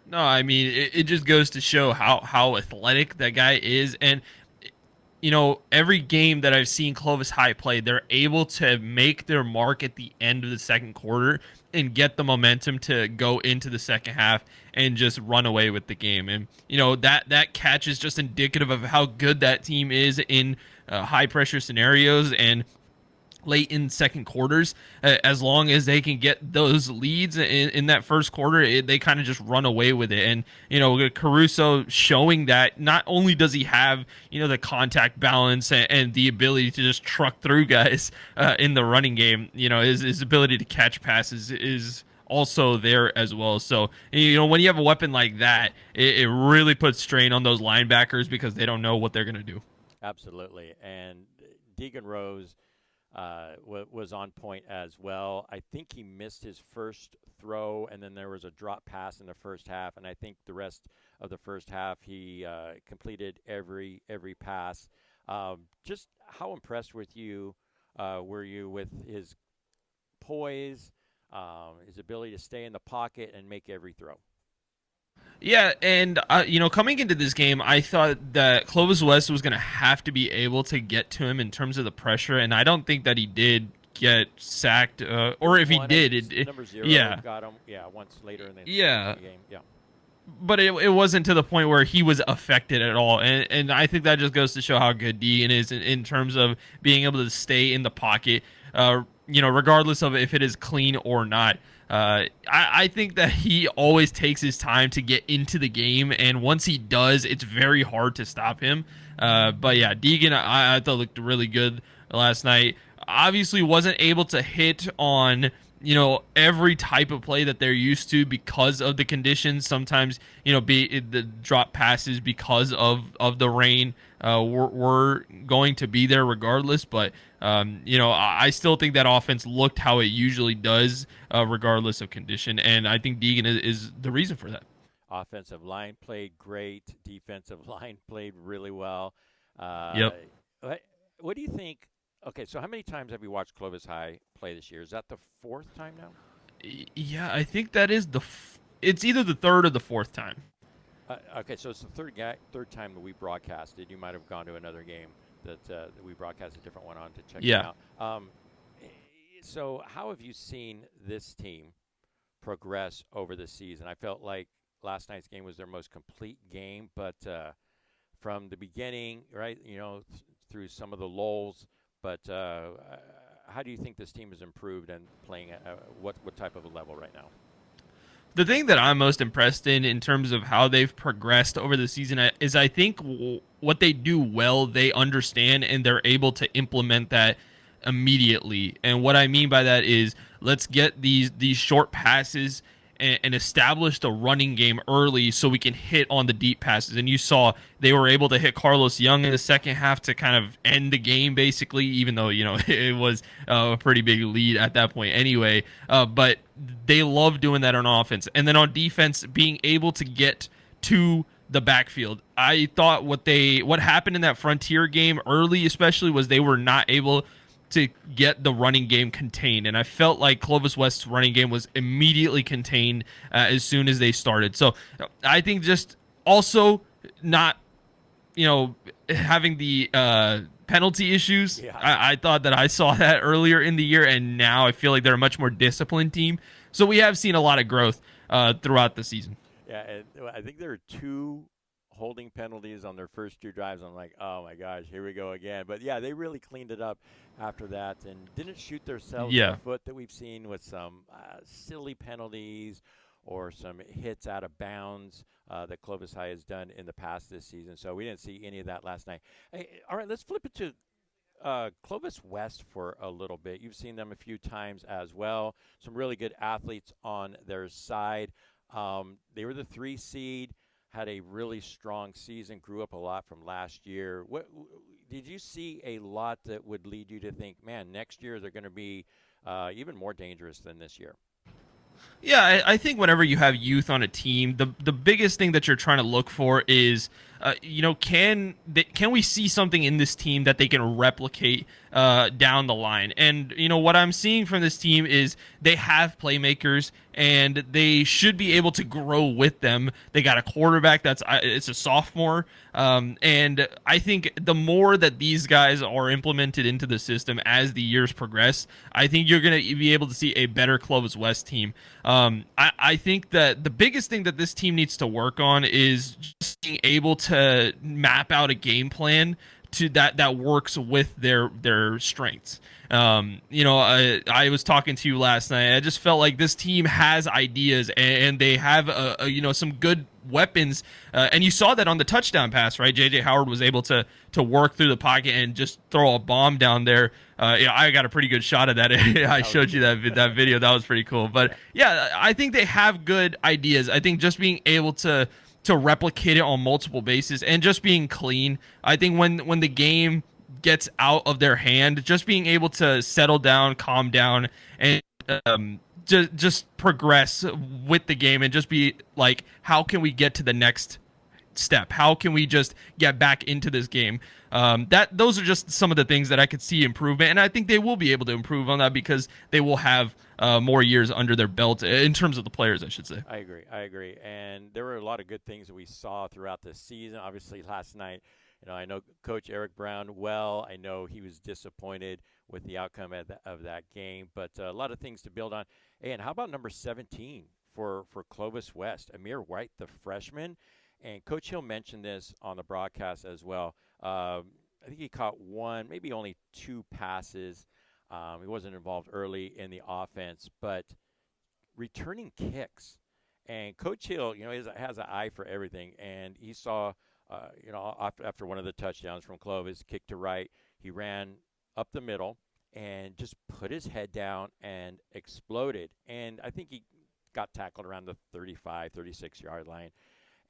No, I mean, it just goes to show how athletic that guy is. And, every game that I've seen Clovis High play, they're able to make their mark at the end of the second quarter and get the momentum to go into the second half and just run away with the game. And, that catch is just indicative of how good that team is in high-pressure scenarios and late in second quarters. As long as they can get those leads in that first quarter, they kind of just run away with it. And Caruso showing that not only does he have the contact balance and the ability to just truck through guys in the running game, his ability to catch passes is also there as well. So when you have a weapon like that, it really puts strain on those linebackers because they don't know what they're going to do. Absolutely. And Deegan Rose was on point as well. I think he missed his first throw, and then there was a drop pass in the first half, and I think the rest of the first half he completed every pass. Just how impressed were you with his poise, his ability to stay in the pocket and make every throw? Yeah, and, coming into this game, I thought that Clovis West was going to have to be able to get to him in terms of the pressure, and I don't think that he did get sacked, or if he did, number 0 got him, once later in the game. Yeah. But it wasn't to the point where he was affected at all, and I think that just goes to show how good Deegan is in terms of being able to stay in the pocket, regardless of if it is clean or not. I think that he always takes his time to get into the game, and once he does, it's very hard to stop him. But yeah, Deegan, I thought looked really good last night. Obviously wasn't able to hit on every type of play that they're used to because of the conditions. Sometimes the drop passes because of the rain were going to be there regardless. But I still think that offense looked how it usually does regardless of condition, and I think Deegan is the reason for that. Offensive line played great. Defensive line played really well. Yep. What do you think? Okay, so how many times have you watched Clovis High play this year? Is that the 4th time now? Yeah, I think that is it's either the 3rd or the 4th time. Okay, so it's the third time that we broadcasted. You might have gone to another game that we broadcast a different one on to check it out. So how have you seen this team progress over the season? I felt like last night's game was their most complete game, but from the beginning, right, through some of the lulls, but how do you think this team has improved and playing at what type of a level right now? The thing that I'm most impressed in terms of how they've progressed over the season is I think what they do well, they understand and they're able to implement that immediately. And what I mean by that is let's get these short passes and establish the running game early so we can hit on the deep passes. And you saw they were able to hit Carlos Young in the second half to kind of end the game, basically, even though, it was a pretty big lead at that point anyway. But they love doing that on offense. And then on defense, being able to get to the backfield. I thought what happened in that Frontier game early especially was they were not able to get the running game contained. And I felt like Clovis West's running game was immediately contained as soon as they started. So I think just also not, having the penalty issues. Yeah. I thought that I saw that earlier in the year, and now I feel like they're a much more disciplined team. So we have seen a lot of growth throughout the season. Yeah, and I think there are 2 holding penalties on their first 2 drives. I'm like, oh my gosh, here we go again. But yeah, they really cleaned it up after that and didn't shoot themselves in the foot that we've seen with some silly penalties or some hits out of bounds that Clovis High has done in the past this season. So we didn't see any of that last night. Hey, all right, let's flip it to Clovis West for a little bit. You've seen them a few times as well. Some really good athletes on their side. They were the 3 seed. Had a really strong season, grew up a lot from last year. What did you see a lot that would lead you to think, man, next year they're going to be even more dangerous than this year? Yeah, I think whenever you have youth on a team, the biggest thing that you're trying to look for is, can we see something in this team that they can replicate down the line? And, what I'm seeing from this team is they have playmakers, and they should be able to grow with them. They got a quarterback it's a sophomore, and I think the more that these guys are implemented into the system as the years progress, I think you're going to be able to see a better Clovis West team. I think that the biggest thing that this team needs to work on is just being able to map out a game plan to that works with their strengths. I was talking to you last night. I just felt like this team has ideas and they have some good weapons, and you saw that on the touchdown pass, right? JJ Howard was able to work through the pocket and just throw a bomb down there. I got a pretty good shot of that. I showed you that video. That was pretty cool. But yeah, I think they have good ideas. I think just being able to replicate it on multiple bases and just being clean. I think when the game gets out of their hand, just being able to settle down, calm down, and just progress with the game and just be like, how can we get to the next step? How can we just get back into this game? Those are just some of the things that I could see improvement, and I think they will be able to improve on that because they will have more years under their belt in terms of the players, I should say. I agree. And there were a lot of good things that we saw throughout the season. Obviously, last night, I know Coach Eric Brown well. I know he was disappointed with the outcome of that game, but a lot of things to build on. And how about number 17 for Clovis West, Amir White, the freshman? And Coach Hill mentioned this on the broadcast as well. I think he caught 1, maybe only 2 passes. He wasn't involved early in the offense, but returning kicks. And Coach Hill, has an eye for everything. And he saw, after one of the touchdowns from Clovis, kick to right, he ran up the middle and just put his head down and exploded. And I think he got tackled around the 35, 36-yard line.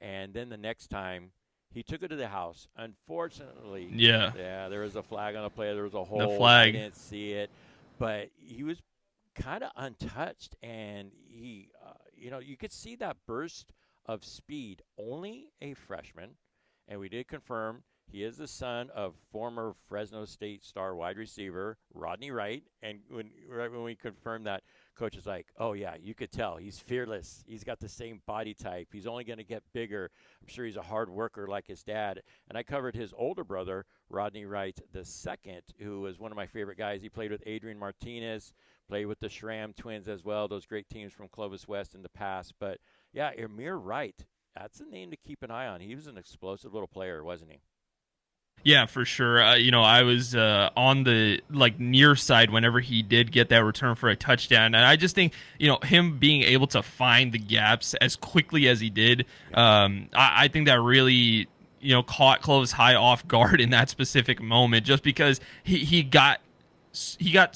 And then the next time, he took it to the house. Unfortunately, there was a flag on the play. There was a hole. The flag. I didn't see it. But he was kind of untouched. And he, you could see that burst of speed. Only a freshman. And we did confirm He is the son of former Fresno State star wide receiver Rodney Wright. And right when we confirmed that, Coach is like, oh, yeah, you could tell. He's fearless. He's got the same body type. He's only going to get bigger. I'm sure he's a hard worker like his dad. And I covered his older brother, Rodney Wright II, who was one of my favorite guys. He played with Adrian Martinez, played with the Schramm twins as well, those great teams from Clovis West in the past. But, yeah, Amir Wright, that's a name to keep an eye on. He was an explosive little player, wasn't he? Yeah, for sure. I was on the near side whenever he did get that return for a touchdown, and I just think him being able to find the gaps as quickly as he did, I think that really caught Clovis High off guard in that specific moment, just because he got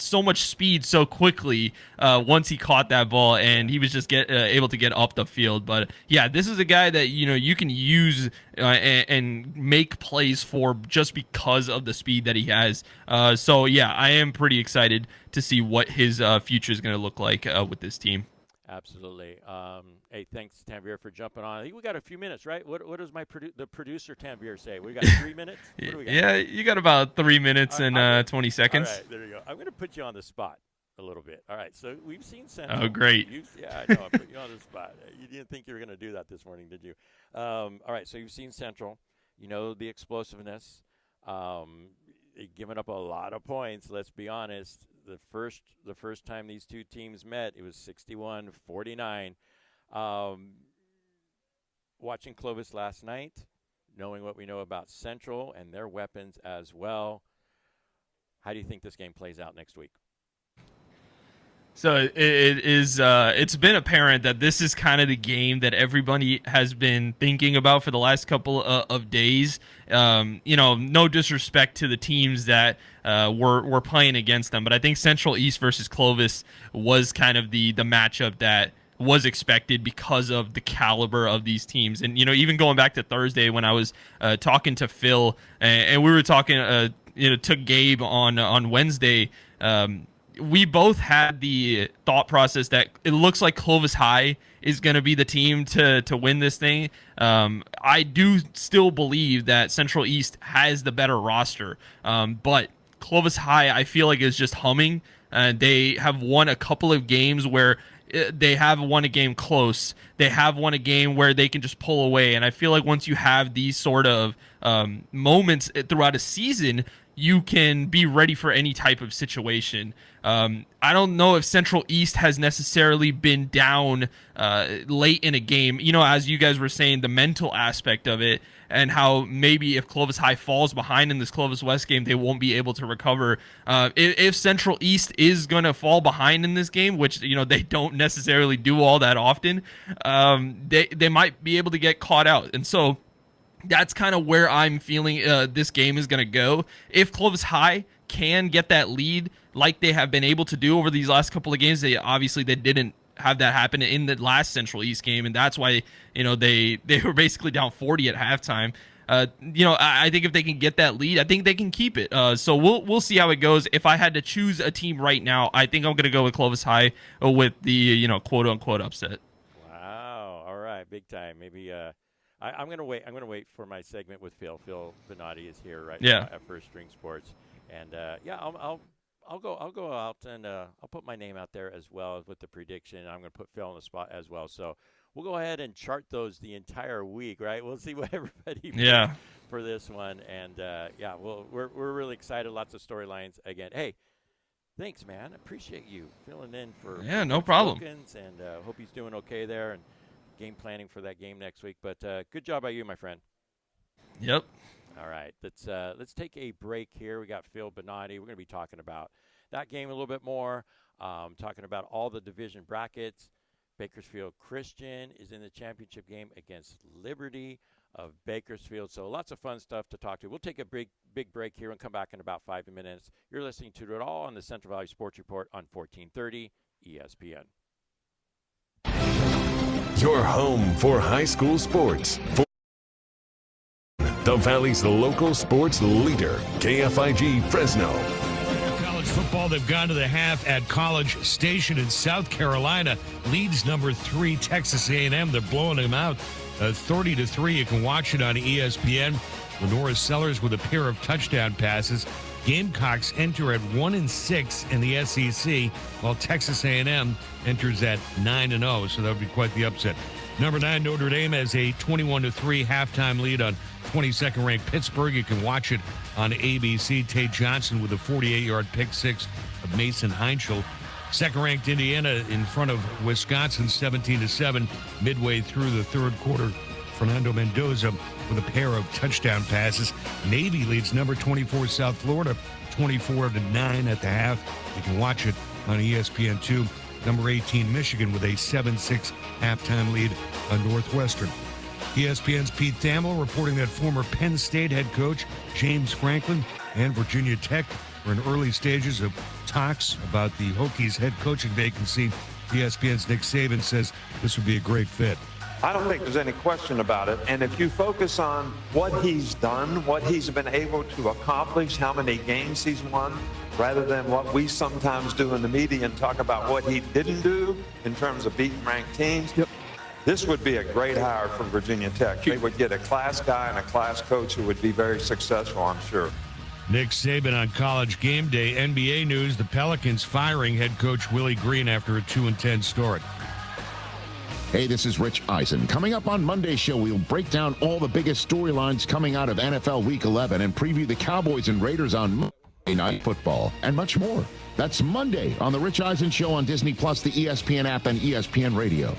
so much speed so quickly once he caught that ball, and he was just able to get up the field. But yeah, this is a guy that you can use and make plays for just because of the speed that he has. So yeah, I am pretty excited to see what his future is going to look like with this team. Absolutely. Hey, thanks, Tanvir, for jumping on. I think we got a few minutes, right? What does the producer, Tanvir, say? We got 3 minutes? What do we got? Yeah, you got about 3 minutes and 20 seconds. All right, there you go. I'm going to put you on the spot a little bit. All right, so we've seen Central. Oh, great. Yeah, I know. I put you on the spot. You didn't think you were going to do that this morning, did you? All right, so you've seen Central. You know the explosiveness. Giving up a lot of points, let's be honest. The first time these two teams met, it was 61-49. Watching Clovis last night, knowing what we know about Central and their weapons as well, how do you think this game plays out next week? So it's been apparent that this is kind of the game that everybody has been thinking about for the last couple of days. No disrespect to the teams that were playing against them, but I think Central East versus Clovis was kind of the matchup that was expected because of the caliber of these teams. And, even going back to Thursday when I was talking to Phil and we were talking to Gabe on Wednesday, we both had the thought process that it looks like Clovis High is going to be the team to win this thing. I do still believe that Central East has the better roster, but Clovis High, I feel like, is just humming. They have won a couple of games where they have won a game close. They have won a game where they can just pull away. And I feel like once you have these sort of moments throughout a season, you can be ready for any type of situation. I don't know if Central East has necessarily been down late in a game. As you guys were saying, the mental aspect of it and how maybe if Clovis High falls behind in this Clovis West game, they won't be able to recover. If Central East is going to fall behind in this game, which, they don't necessarily do all that often, they might be able to get caught out. And so that's kind of where I'm feeling this game is going to go. If Clovis High can get that lead like they have been able to do over these last couple of games, they didn't have that happen in the last Central East game, and that's why they were basically down 40 at halftime. I think if they can get that lead, I think they can keep it. So we'll see how it goes. If I had to choose a team right now, I think I'm going to go with Clovis High with the quote unquote upset. Wow! All right, big time. Maybe. I'm gonna wait. I'm gonna wait for my segment with Phil. Phil Benatti is here right now at First String Sports, and I'll go out and I'll put my name out there as well with the prediction. I'm gonna put Phil on the spot as well. So we'll go ahead and chart those the entire week, right? We'll see what everybody picks for this one, and we're really excited. Lots of storylines again. Hey, thanks, man. Appreciate you filling in for no problem. Wilkins, and hope he's doing okay there and game planning for that game next week. But good job by you, my friend. Yep. All right, let's take a break here. We got Phil Benatti. We're going to be talking about that game a little bit more, talking about all the division brackets. Bakersfield Christian is in the championship game against Liberty of Bakersfield. So lots of fun stuff to talk to. We'll take a big break here and come back in about 5 minutes. You're listening to it all on the Central Valley Sports Report on 1430 ESPN. Your home for high school sports. The Valley's local sports leader, KFIG Fresno. College football, they've gone to the half at College Station in South Carolina. Leads number 3, Texas A&M. They're blowing them out 30-3. You can watch it on ESPN. Lenora Sellers with a pair of touchdown passes. Gamecocks enter at 1-6 in the SEC, while Texas A&M enters at 9-0. So that would be quite the upset. Number 9, Notre Dame has a 21-3 halftime lead on 22nd-ranked Pittsburgh. You can watch it on ABC. Tate Johnson with a 48-yard pick six of Mason Heinschel. Second-ranked Indiana in front of Wisconsin, 17-7. Midway through the third quarter, Fernando Mendoza with a pair of touchdown passes. Navy leads number 24 South Florida, 24-9 at the half. You can watch it on ESPN2. Number 18 Michigan with a 7-6 halftime lead on Northwestern. ESPN's Pete Thamel reporting that former Penn State head coach James Franklin and Virginia Tech are in early stages of talks about the Hokies head coaching vacancy. ESPN's Nick Saban says this would be a great fit. I don't think there's any question about it. And if you focus on what he's done, what he's been able to accomplish, how many games he's won, rather than what we sometimes do in the media and talk about what he didn't do in terms of beating ranked teams, this would be a great hire for Virginia Tech. They would get a class guy and a class coach who would be very successful, I'm sure. Nick Saban on College Game Day. NBA news, the Pelicans firing head coach Willie Green after a 2-10 start. Hey, this is Rich Eisen. Coming up on Monday's show, we'll break down all the biggest storylines coming out of NFL Week 11 and preview the Cowboys and Raiders on Monday Night Football and much more. That's Monday on The Rich Eisen Show on Disney+, the ESPN app, and ESPN Radio.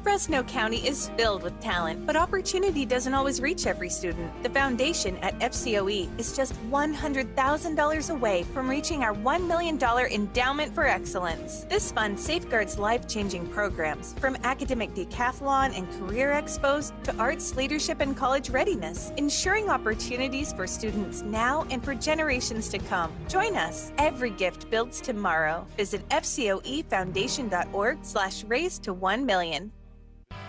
Fresno County is filled with talent, but opportunity doesn't always reach every student. The foundation at FCOE is just $100,000 away from reaching our $1 million endowment for excellence. This fund safeguards life-changing programs, from academic decathlon and career expos to arts, leadership, and college readiness, ensuring opportunities for students now and for generations to come. Join us. Every gift builds tomorrow. Visit fcoefoundation.org/raise to 1 million.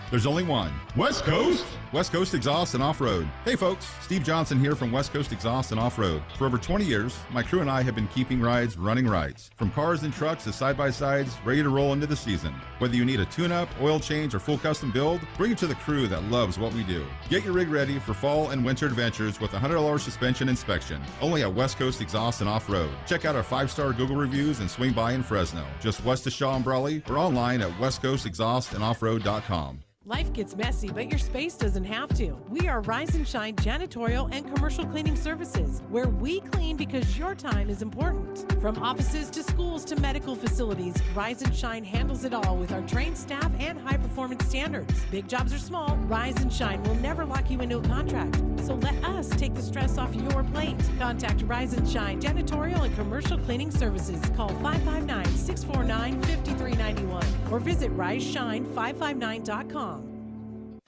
There's only one. West Coast? West Coast Exhaust and Off-Road. Hey folks, Steve Johnson here from West Coast Exhaust and Off-Road. For over 20 years, my crew and I have been keeping rides running rides. From cars and trucks to side-by-sides, ready to roll into the season. Whether you need a tune-up, oil change, or full custom build, bring it to the crew that loves what we do. Get your rig ready for fall and winter adventures with a $100 suspension inspection. Only at West Coast Exhaust and Off-Road. Check out our 5-star Google reviews and swing by in Fresno, just west of Shaw and Brawley, or online at westcoastexhaustandoffroad.com. Life gets messy, but your space doesn't have to. We are Rise and Shine Janitorial and Commercial Cleaning Services, where we clean because your time is important. From offices to schools to medical facilities, Rise and Shine handles it all with our trained staff and high-performance standards. Big jobs or small, Rise and Shine will never lock you into a contract. So let us take the stress off your plate. Contact Rise and Shine Janitorial and Commercial Cleaning Services. Call 559-649-5391 or visit riseshine559.com.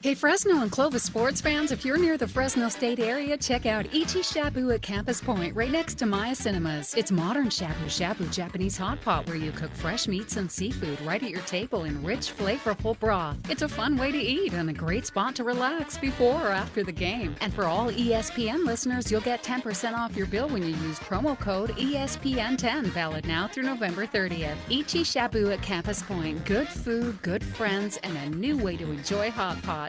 Hey, Fresno and Clovis sports fans, if you're near the Fresno State area, check out Ichi Shabu at Campus Point, right next to Maya Cinemas. It's modern shabu-shabu Japanese hot pot where you cook fresh meats and seafood right at your table in rich, flavorful broth. It's a fun way to eat and a great spot to relax before or after the game. And for all ESPN listeners, you'll get 10% off your bill when you use promo code ESPN10, valid now through November 30th. Ichi Shabu at Campus Point. Good food, good friends, and a new way to enjoy hot pot.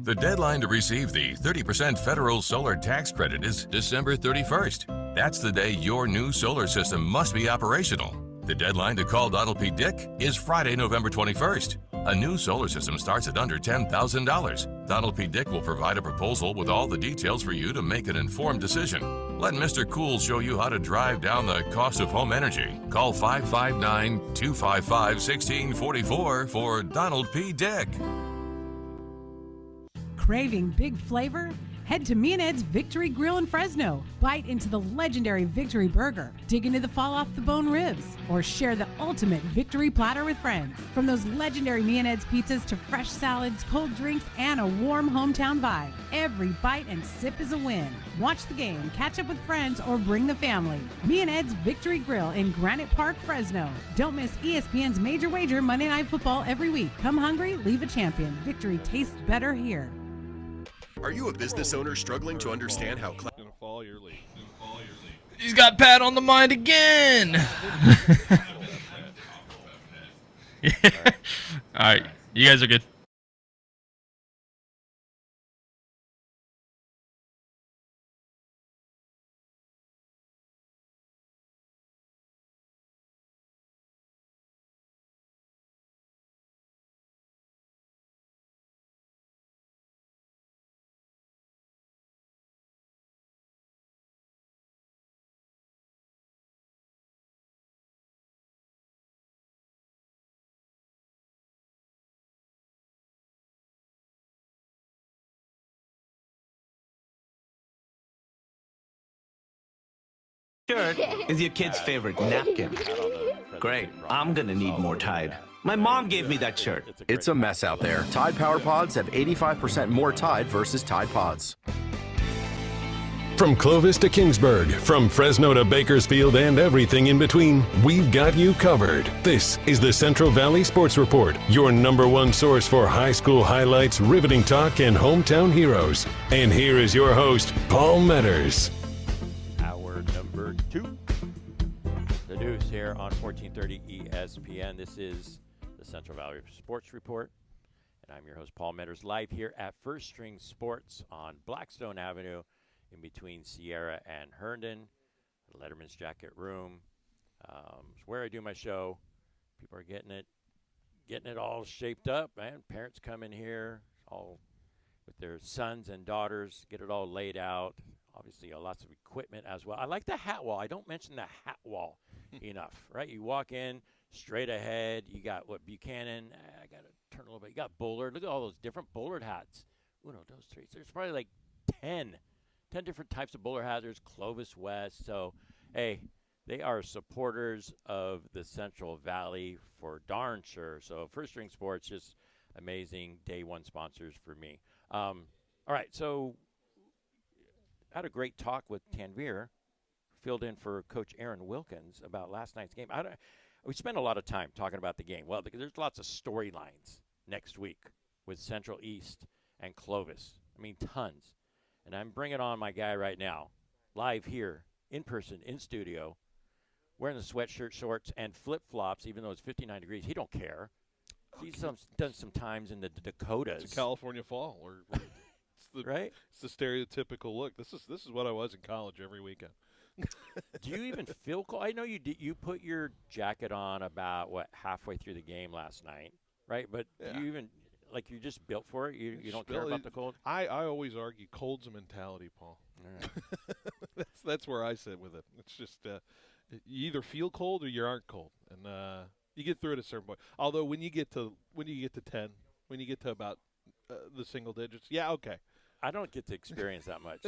The deadline to receive the 30% federal solar tax credit is December 31st. That's the day your new solar system must be operational. The deadline to call Donald P. Dick is Friday, November 21st. A new solar system starts at under $10,000. Donald P. Dick will provide a proposal with all the details for you to make an informed decision. Let Mr. Cool show you how to drive down the cost of home energy. Call 559-255-1644 for Donald P. Dick. Craving big flavor? Head to Me and Ed's Victory Grill in Fresno. Bite into the legendary Victory Burger. Dig into the fall-off-the-bone ribs. Or share the ultimate Victory Platter with friends. From those legendary Me and Ed's pizzas to fresh salads, cold drinks, and a warm hometown vibe. Every bite and sip is a win. Watch the game, catch up with friends, or bring the family. Me and Ed's Victory Grill in Granite Park, Fresno. Don't miss ESPN's Major Wager Monday Night Football every week. Come hungry, leave a champion. Victory tastes better here. Are you a business owner struggling to understand how He's got Pat on the mind again. All right, you guys are good. Shirt is your kid's favorite napkin. Great. I'm gonna need more Tide. My mom gave me that shirt. It's a mess out there. Tide Power Pods have 85% more Tide versus Tide Pods. From Clovis to Kingsburg, from Fresno to Bakersfield and everything in between, we've got you covered. This is the Central Valley Sports Report, your #1 source for high school highlights, riveting talk, and hometown heroes. And here is your host, Paul Metters. Hour number 2. The Deuce here on 1430 ESPN. This is the Central Valley Sports Report. And I'm your host, Paul Metters, live here at First String Sports on Blackstone Avenue, in between Sierra and Herndon, Letterman's Jacket Room. It's where I do my show. People are getting it all shaped up, man. Parents come in here, all with their sons and daughters, get it all laid out. Obviously, lots of equipment as well. I like the hat wall. I don't mention the hat wall enough, right? You walk in straight ahead. You got Buchanan. I got to turn a little bit. You got Bullard. Look at all those different Bullard hats. Uno, dos, tres. There's probably like 10 different types of Bullard hats. Clovis West. So, hey, they are supporters of the Central Valley for darn sure. So, First String Sports, just amazing day one sponsors for me. All right, so I had a great talk with Tanvir, filled in for Coach Aaron Wilkins about last night's game. We spent a lot of time talking about the game. Well, because there's lots of storylines next week with Central East and Clovis. I mean, tons. And I'm bringing on my guy right now, live here, in person, in studio, wearing the sweatshirt, shorts, and flip-flops, even though it's 59 degrees. He don't care. He's done some times in the Dakotas. It's a California fall. Right? It's the stereotypical look. This is what I was in college every weekend. Do you even feel cold? I know you did. You put your jacket on about, halfway through the game last night, right? But do you even – like you're just built for it? You don't care about the cold? I always argue cold's a mentality, Paul. Right. That's where I sit with it. It's just you either feel cold or you aren't cold, and you get through it at a certain point. Although when you get to 10, when you get to about the single digits, yeah, okay. I don't get to experience that much.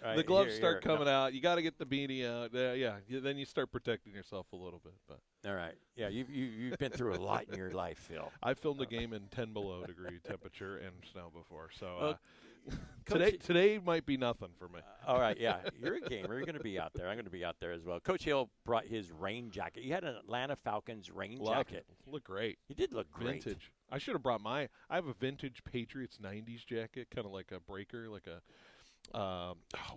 Right, the gloves start coming out. You got to get the beanie out. Then you start protecting yourself a little bit. But all right, yeah, you've been through a lot in your life, Phil. I filmed a game in 10 below degree temperature and snow before, so today might be nothing for me. All right, yeah, you're a gamer. You're going to be out there. I'm going to be out there as well. Coach Hill brought his rain jacket. He had an Atlanta Falcons rain jacket. Look great. He did look great. Vintage. I should have brought I have a vintage Patriots 90s jacket, kind of like a breaker, like a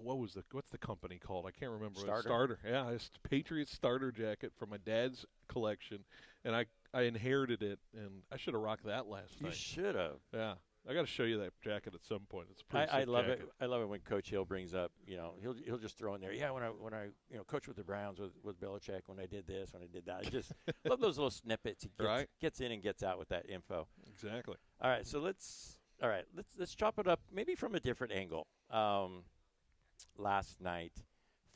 what's the company called? I can't remember. Starter. Yeah, it's Patriots starter jacket from my dad's collection, and I inherited it, and I should have rocked that last night. You should have. Yeah. I got to show you that jacket at some point. It's a pretty I sick love jacket. it. I love it when Coach Hill brings up, he'll just throw in there. Yeah, when I coached with the Browns with Belichick, when I did this, when I did that. I just love those little snippets. He gets in and gets out with that info. Exactly. All right, so let's chop it up maybe from a different angle. Last night,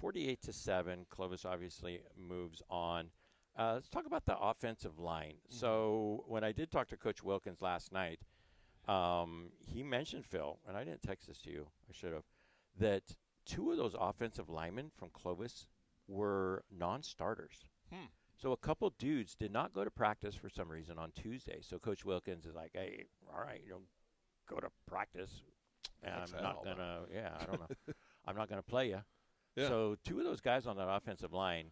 48-7, Clovis obviously moves on. Let's talk about the offensive line. Mm-hmm. So when I did talk to Coach Wilkins last night, he mentioned, Phil, and I didn't text this to you, I should have, that 2 of those offensive linemen from Clovis were non-starters. So a couple dudes did not go to practice for some reason on Tuesday. So Coach Wilkins is like, hey, all right, go to practice. And I'm not going to, I don't know. I'm not going to play you. Yeah. So 2 of those guys on that offensive line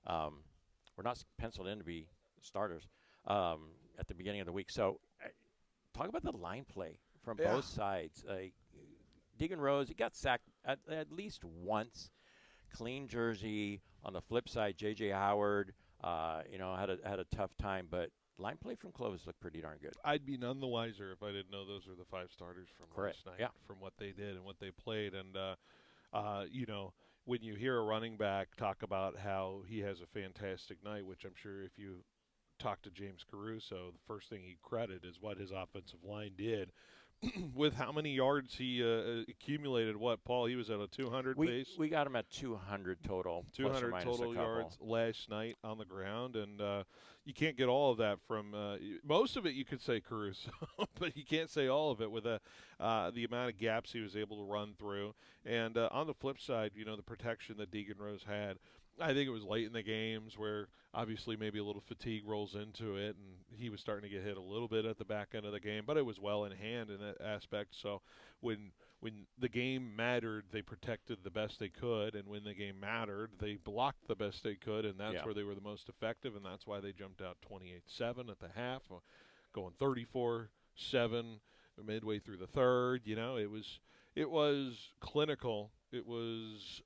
were not penciled in to be starters at the beginning of the week. So talk about the line play from both sides. Deegan Rose, he got sacked at least once. Clean jersey. On the flip side, J.J. Howard, had a tough time. But line play from Clovis looked pretty darn good. I'd be none the wiser if I didn't know those were the 5 starters from last night, from what they did and what they played. And, when you hear a running back talk about how he has a fantastic night, which I'm sure if you talk to James Caruso, the first thing he credit is what his offensive line did. with how many yards he accumulated. What, Paul? He was at a 200 pace. We got him at 200 total. 200 total yards last night on the ground, and you can't get all of that from most of it. You could say Caruso, but you can't say all of it with the amount of gaps he was able to run through. And on the flip side, the protection that Deegan Rose had. I think it was late in the games where obviously maybe a little fatigue rolls into it, and he was starting to get hit a little bit at the back end of the game, but it was well in hand in that aspect. So when the game mattered, they protected the best they could, and when the game mattered, they blocked the best they could, and that's where they were the most effective, and that's why they jumped out 28-7 at the half, going 34-7 midway through the third. It was clinical. It was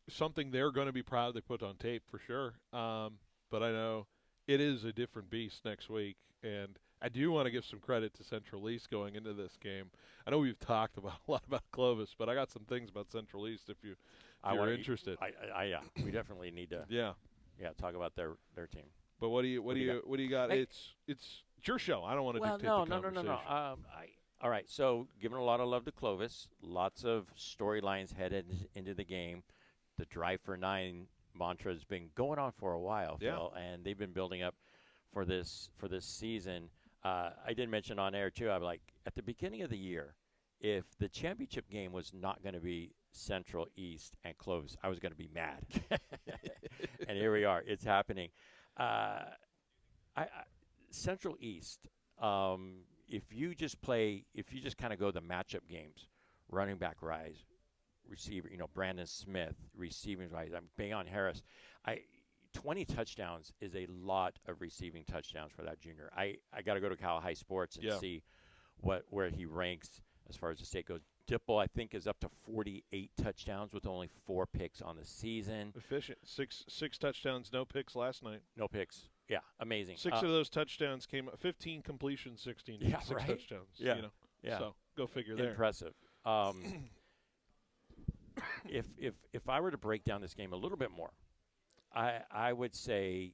something they're going to be proud they put on tape for sure. But I know it is a different beast next week, and I do want to give some credit to Central East going into this game. I know we've talked a lot about Clovis, but I got some things about Central East if you're interested. We definitely need to. Talk about their team. But what do you got? Hey, it's your show. I don't want to dictate the conversation. No. All right. So giving a lot of love to Clovis. Lots of storylines headed into the game. The Drive for 9 mantra has been going on for a while, Phil, and they've been building up for this season. I did mention on air, too, I'm like, at the beginning of the year, if the championship game was not going to be Central East and Clovis, I was going to be mad. And here we are. It's happening. Central East, if you just kind of go the matchup games, running back rise, receiver, Brandon Smith, receiving rise, Bayon Harris, 20 touchdowns is a lot of receiving touchdowns for that junior. I got to go to Cal High Sports and see where he ranks as far as the state goes. Dipple, I think, is up to 48 touchdowns with only 4 picks on the season. Efficient. Six touchdowns, no picks last night. No picks. Yeah, amazing. 6 of those touchdowns came 15 completions, 16 touchdowns. Yeah. So go figure there. Impressive. If I were to break down this game a little bit more, I would say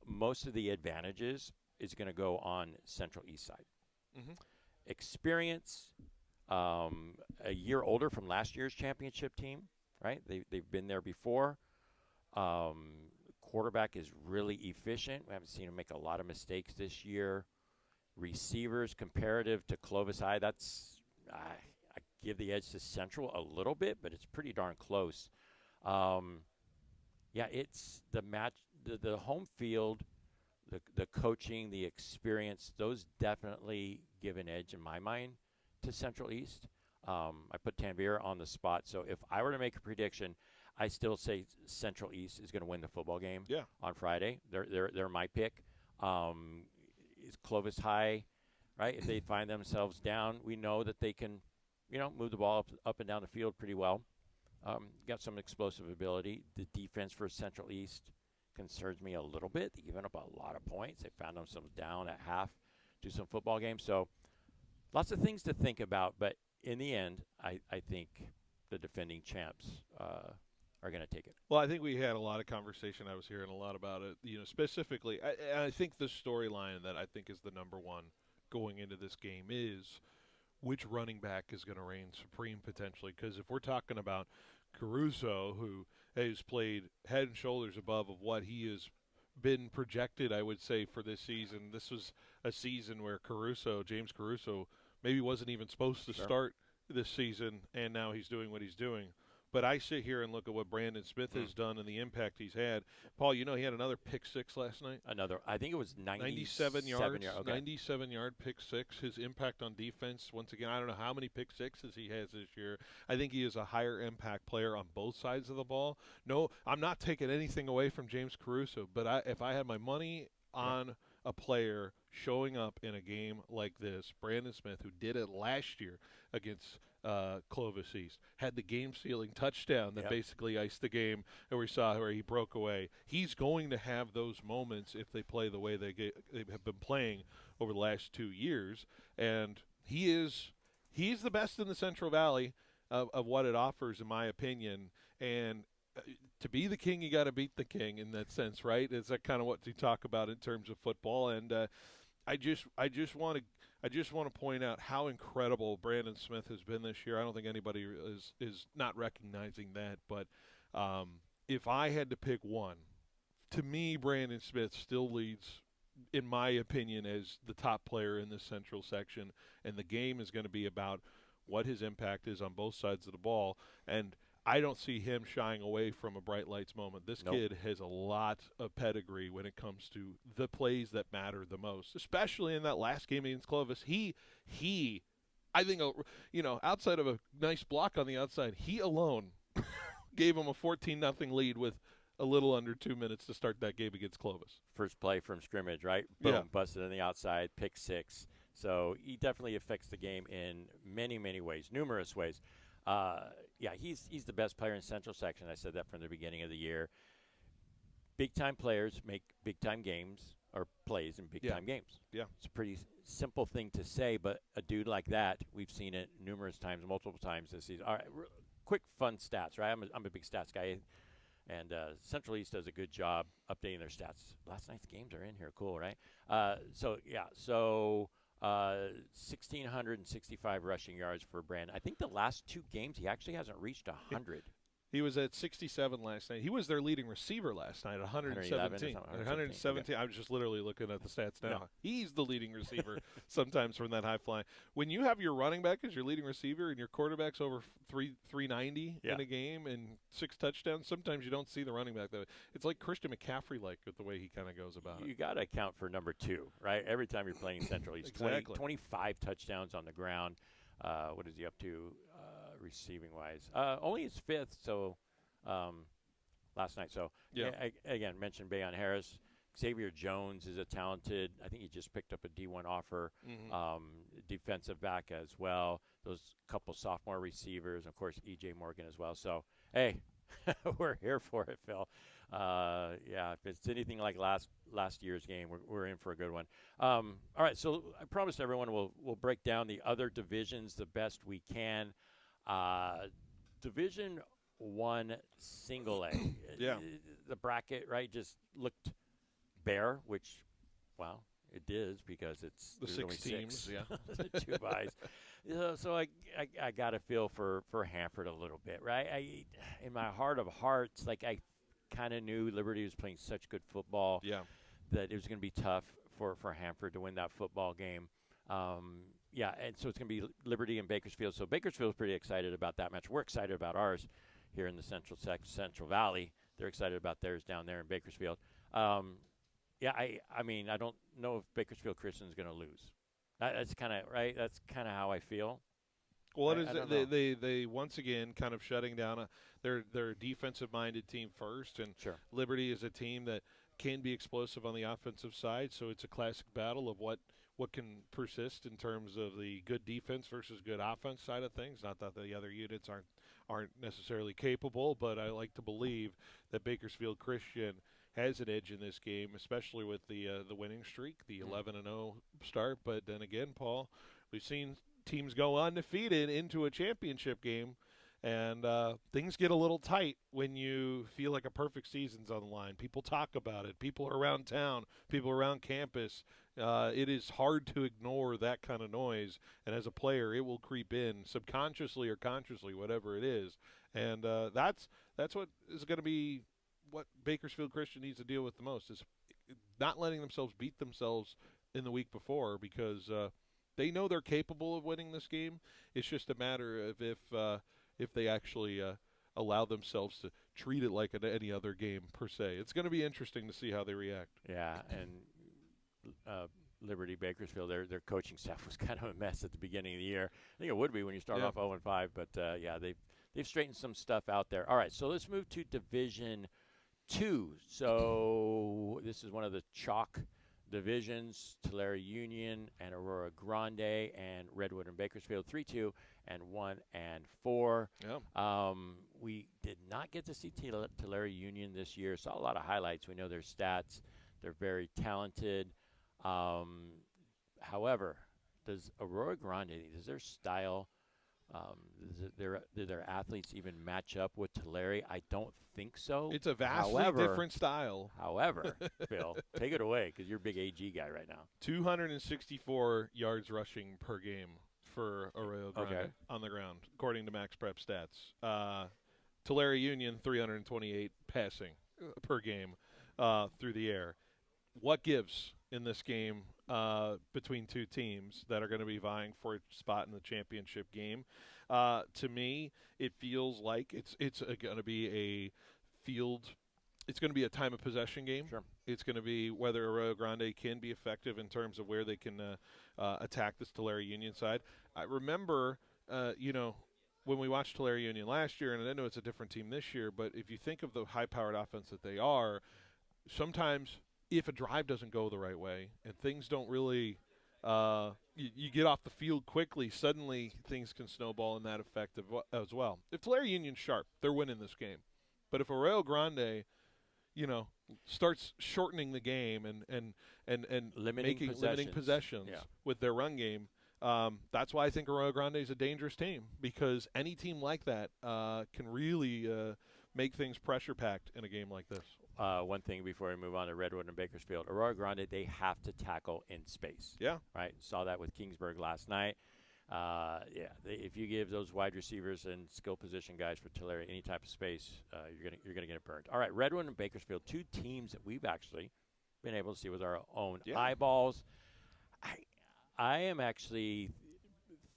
most of the advantages is going to go on Central East side. Mm-hmm. Experience, a year older from last year's championship team, right? They've been there before. Quarterback is really efficient. We haven't seen him make a lot of mistakes this year. Receivers, comparative to Clovis High, that's I give the edge to Central a little bit, but it's pretty darn close. It's the match, the home field, the coaching, the experience, those definitely give an edge in my mind to Central East. I put Tanvir on the spot, so if I were to make a prediction, I still say Central East is going to win the football game on Friday. They're my pick. Is Clovis High, right? If they find themselves down, we know that they can, move the ball up and down the field pretty well. Got some explosive ability. The defense for Central East concerns me a little bit. They given up a lot of points. They found themselves down at half to some football games. So lots of things to think about. But in the end, I think the defending champs are going to take it. Well, I think we had a lot of conversation. I was hearing a lot about it. Specifically, I think the storyline that I think is the number one going into this game is which running back is going to reign supreme potentially. Because if we're talking about Caruso, who has played head and shoulders above of what he has been projected, I would say, for this season. This was a season where James Caruso, maybe wasn't even supposed to start this season, and now he's doing what he's doing. But I sit here and look at what Brandon Smith has done and the impact he's had. Paul, he had another pick six last night? I think it was 97 yards. Okay. 97-yard pick six. His impact on defense, once again, I don't know how many pick sixes he has this year. I think he is a higher impact player on both sides of the ball. No, I'm not taking anything away from James Caruso, but if I had my money on a player showing up in a game like this, Brandon Smith, who did it last year against Clovis East, had the game-sealing touchdown that basically iced the game, and we saw where he broke away. He's going to have those moments if they play the way they have been playing over the last 2 years, and he's the best in the Central Valley of what it offers, in my opinion. And to be the king, you got to beat the king in that sense, right? Is that kind of what you talk about in terms of football? And I just want to point out how incredible Brandon Smith has been this year. I don't think anybody is not recognizing that, but if I had to pick one, to me, Brandon Smith still leads, in my opinion, as the top player in this Central section, and the game is going to be about what his impact is on both sides of the ball, and I don't see him shying away from a bright lights moment. This kid has a lot of pedigree when it comes to the plays that matter the most, especially in that last game against Clovis. He I think, outside of a nice block on the outside, he alone gave him a 14-0 lead with a little under 2 minutes to start that game against Clovis. First play from scrimmage, right? Boom, yeah. Busted on the outside, pick 6. So he definitely affects the game in many, many ways, numerous ways. He's the best player in Central Section. I said that from the beginning of the year. Big-time players make big-time games or plays in big-time games. Yeah. It's a pretty simple thing to say, but a dude like that, we've seen it numerous times, multiple times this season. All right, quick fun stats, right? I'm a big stats guy, and Central East does a good job updating their stats. Last night's games are in here. Cool, right? 1,665 rushing yards for Brandon. I think the last 2 games he actually hasn't reached 100. He was at 67 last night. He was their leading receiver last night, 117. 117. I was just literally looking at the stats now. Yeah. He's the leading receiver sometimes from that high fly. When you have your running back as your leading receiver and your quarterback's over 390 in a game and 6 touchdowns, sometimes you don't see the running back that way. It's like Christian McCaffrey-like with the way he kind of goes about it. You got to account for number 2, right? Every time you're playing Central, he's exactly. 25 touchdowns on the ground. What is he up to? Receiving-wise, only his 5th. So last night. So I again mentioned Bayon Harris. Xavier Jones is a talented. I think he just picked up a D1 offer. Defensive back as well. Those couple sophomore receivers, of course, E.J. Morgan as well. So hey, we're here for it, Phil. If it's anything like last year's game, we're in for a good one. All right, so I promised everyone we'll break down the other divisions the best we can. Division 1 single A. The bracket, right, just looked bare, which, well, it is because it's the 6 teams, 2 buys. So I got a feel for Hanford a little bit, right? In my heart of hearts, like I kind of knew Liberty was playing such good football that it was going to be tough for Hanford to win that football game. And so it's going to be Liberty and Bakersfield. So Bakersfield's pretty excited about that match. We're excited about ours here in the Central Valley. They're excited about theirs down there in Bakersfield. I mean, I don't know if Bakersfield Christian's going to lose. That's kind of right. That's kind of how I feel. Well, they once again kind of shutting down their defensive-minded team first, and Liberty is a team that can be explosive on the offensive side. So it's a classic battle of what can persist in terms of the good defense versus good offense side of things. Not that the other units aren't necessarily capable, but I like to believe that Bakersfield Christian has an edge in this game, especially with the winning streak, the 11-0 start. But then again, Paul, we've seen teams go undefeated into a championship game, and things get a little tight when you feel like a perfect season's on the line. People talk about it. People around town, people around campus. It is hard to ignore that kind of noise, and as a player, it will creep in subconsciously or consciously, whatever it is. And that's what is going to be what Bakersfield Christian needs to deal with the most, is not letting themselves beat themselves in the week before, because they know they're capable of winning this game. It's just a matter of if they actually allow themselves to treat it like any other game per se. It's going to be interesting to see how they react. Yeah, and Liberty Bakersfield, their coaching staff was kind of a mess at the beginning of the year. I think it would be when you start off 0-5, but they've straightened some stuff out there. All right, so let's move to Division 2. So this is one of the chalk divisions. Tulare Union and Aurora Grande and Redwood and Bakersfield 3-2 and 1-4. We did not get to see Tulare Union this year. Saw a lot of highlights. We know their stats. They're very talented. However, does Aurora Grande, does their style Do their athletes even match up with Tulare? I don't think so. It's a vastly different style. However, Phil, take it away because you're a big AG guy right now. 264 yards rushing per game for Arroyo Grande on the ground, according to Max Prep stats. Tulare Union, 328 passing per game through the air. What gives in this game between two teams that are going to be vying for a spot in the championship game? To me, it feels like it's going to be a field. It's going to be a time of possession game. Sure. It's going to be whether Arroyo Grande can be effective in terms of where they can attack this Tulare Union side. I remember, when we watched Tulare Union last year, and I know it's a different team this year, but if you think of the high-powered offense that they are, sometimes if a drive doesn't go the right way and things don't really you get off the field quickly, suddenly things can snowball in that effect as well. If Tulare Union's sharp, they're winning this game. But if Arroyo Grande, starts shortening the game and limiting possessions with their run game, that's why I think Arroyo Grande is a dangerous team, because any team like that can really make things pressure-packed in a game like this. One thing before we move on to Redwood and Bakersfield, Arroyo Grande, they have to tackle in space. Yeah. Right? Saw that with Kingsburg last night. If you give those wide receivers and skill position guys for Tulare any type of space, you're gonna get it burned. All right, Redwood and Bakersfield, two teams that we've actually been able to see with our own eyeballs. I am actually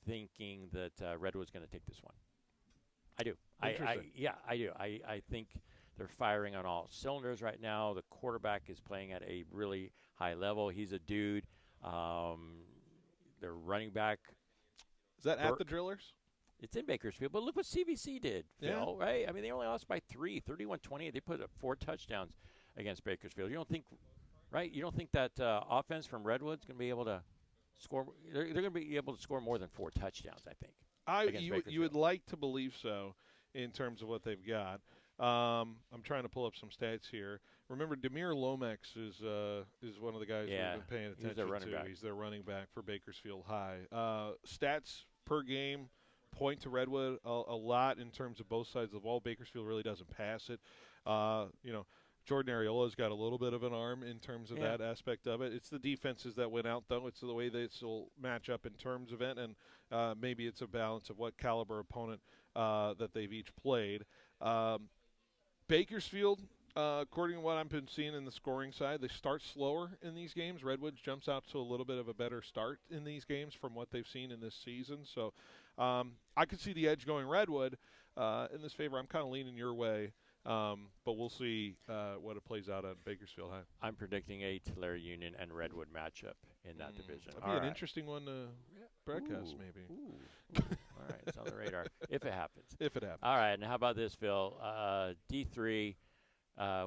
thinking that Redwood's going to take this one. I do. I do. I think they're firing on all cylinders right now. The quarterback is playing at a really high level. He's a dude. Their running back. Is that at the Drillers? It's in Bakersfield. But look what CVC did, Phil, right? I mean, they only lost by 3, 31-28. They put up 4 touchdowns against Bakersfield. You don't think, right? You don't think that offense from Redwood's going to be able to score? They're going to be able to score more than 4 touchdowns, I think. You would like to believe so in terms of what they've got. I'm trying to pull up some stats here. Remember, Demir Lomax is one of the guys we've been paying attention to. He's their running back for Bakersfield High. Stats per game point to Redwood a lot in terms of both sides of the ball. Bakersfield really doesn't pass it. Jordan Ariola's got a little bit of an arm in terms of that aspect of it. It's the defenses that went out, though. It's the way this will match up in terms of it, and maybe it's a balance of what caliber opponent that they've each played. Bakersfield, according to what I've been seeing in the scoring side, they start slower in these games. Redwood jumps out to a little bit of a better start in these games from what they've seen in this season. So I could see the edge going Redwood in this favor. I'm kind of leaning your way. But we'll see what it plays out at Bakersfield High. I'm predicting a Tulare Union and Redwood matchup in that division. That'd be an interesting one to broadcast, maybe. All right, it's on the radar if it happens. If it happens. All right, and how about this, Phil? D3,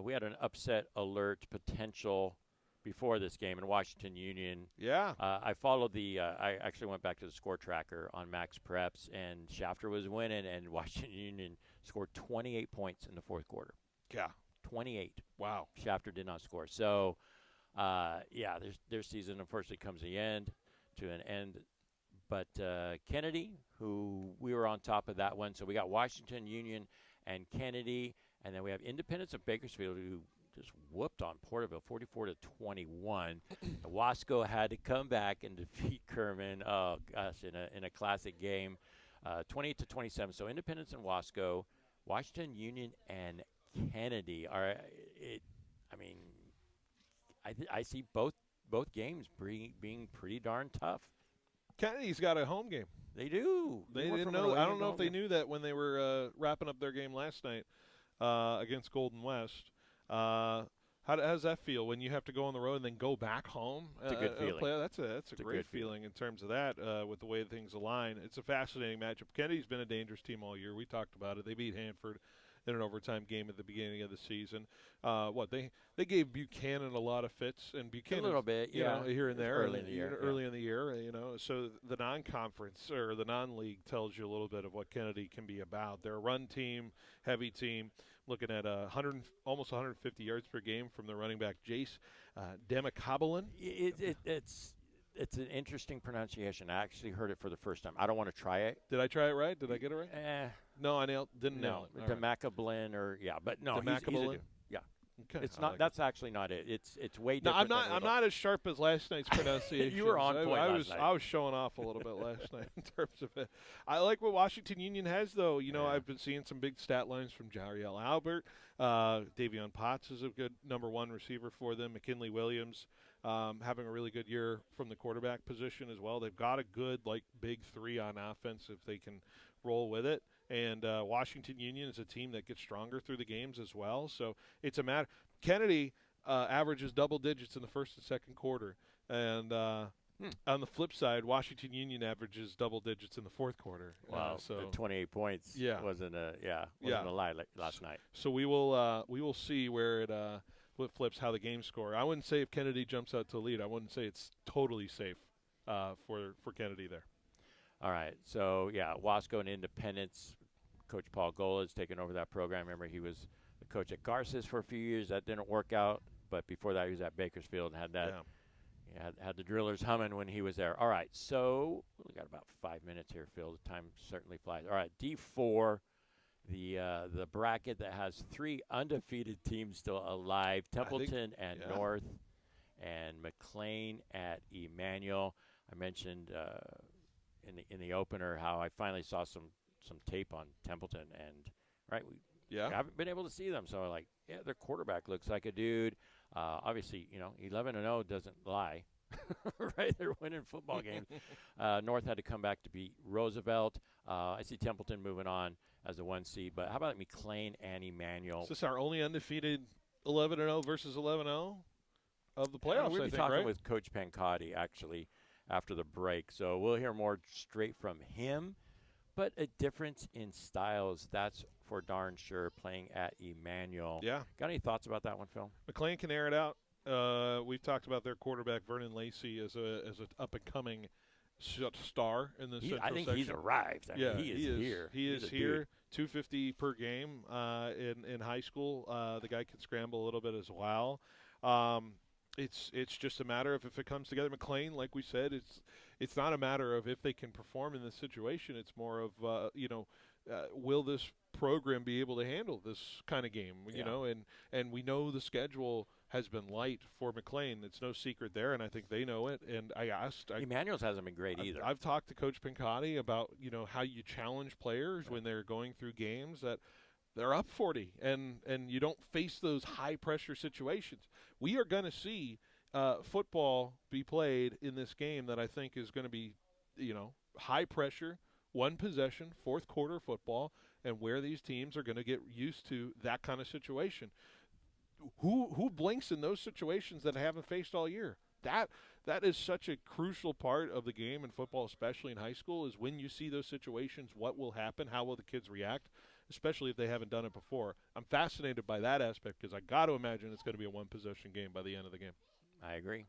we had an upset alert potential before this game in Washington Union. Yeah. I followed I actually went back to the score tracker on Max Preps, and Shafter was winning, and Washington Union scored 28 points in the fourth quarter. Yeah. 28. Wow. Shafter did not score. So, their season unfortunately comes to an end. But Kennedy, who we were on top of that one. So we got Washington Union and Kennedy, and then we have Independence of Bakersfield, who just whooped on Porterville 44-21. Wasco had to come back and defeat Kerman. Oh gosh, in a classic game, 28-27. So Independence and Wasco, Washington Union and Kennedy are. I see both games being pretty darn tough. Kennedy's got a home game. They do. They didn't know. I don't know if they knew that when they were wrapping up their game last night against Golden West. How does that feel when you have to go on the road and then go back home? It's a good feeling. That's a great feeling in terms of that with the way things align. It's a fascinating matchup. Kennedy's been a dangerous team all year. We talked about it. They beat Hanford in an overtime game at the beginning of the season. They gave Buchanan a lot of fits, and Buchanan a little bit, here and there, early in the year. So the non-conference or the non-league tells you a little bit of what Kennedy can be about. They're a run team, heavy team, looking at almost 150 yards per game from the running back Jace Demikabelan. It's an interesting pronunciation. I actually heard it for the first time. I don't want to try it. Did I try it right? Did I get it right? No, I didn't nail it. Demacablin but no, he's a dude. Yeah. Okay. It's not. That's actually not it. It's way different. No, I'm not as sharp as last night's pronunciation. You were on point last night. I was showing off a little bit last night in terms of it. I like what Washington Union has, though. I've been seeing some big stat lines from Jariel Albert. Davion Potts is a good number one receiver for them. McKinley Williams having a really good year from the quarterback position as well. They've got a good big three on offense if they can roll with it. And Washington Union is a team that gets stronger through the games as well. So it's a matter. Kennedy averages double digits in the first and second quarter. And on the flip side, Washington Union averages double digits in the fourth quarter. Wow, so the 28 points wasn't a lie last night. So we will see where it flips, how the games score. I wouldn't say if Kennedy jumps out to lead, I wouldn't say it's totally safe for Kennedy there. All right, so Wasco and Independence. Coach Paul Gola has taken over that program. Remember, he was the coach at Garces for a few years. That didn't work out, but before that, he was at Bakersfield and had that. Had the drillers humming when he was there. All right, so we got about 5 minutes here, Phil. The time certainly flies. All right, D4, the bracket that has 3 undefeated teams still alive: Templeton at North, and McLean at Emmanuel. I mentioned in the opener how I finally saw some tape on Templeton, and we haven't been able to see them. So their quarterback looks like a dude. Obviously, 11-0 doesn't lie, right? They're winning football games. North had to come back to beat Roosevelt. I see Templeton moving on as a 1 seed, but how about McLean and Emmanuel? Is this our only undefeated 11-0 versus 11-0 of the playoffs? We'll be I think, talking right? with Coach Pancotti actually after the break, so we'll hear more straight from him. But a difference in styles, that's for darn sure, playing at Emmanuel. Yeah. Got any thoughts about that one, Phil? McLean can air it out. We've talked about their quarterback, Vernon Lacey, as an up-and-coming star in the Central I think section. He's arrived. He is here. He is here. 250 per game in high school. The guy can scramble a little bit as well. It's just a matter of if it comes together. McLean, like we said, it's not a matter of if they can perform in this situation. It's more of will this program be able to handle this kind of game? And we know the schedule has been light for McLean. It's no secret there, and I think they know it. And I asked, Emmanuel's hasn't been great either. I've talked to Coach Pancotti about how you challenge players when they're going through games that they're up 40, and you don't face those high-pressure situations. We are going to see football be played in this game that I think is going to be, high-pressure, one-possession, fourth-quarter football, and where these teams are going to get used to that kind of situation. Who blinks in those situations that I haven't faced all year? That is such a crucial part of the game in football, especially in high school, is when you see those situations, what will happen, how will the kids react, especially if they haven't done it before. I'm fascinated by that aspect because I got to imagine it's going to be a one-possession game by the end of the game. I agree.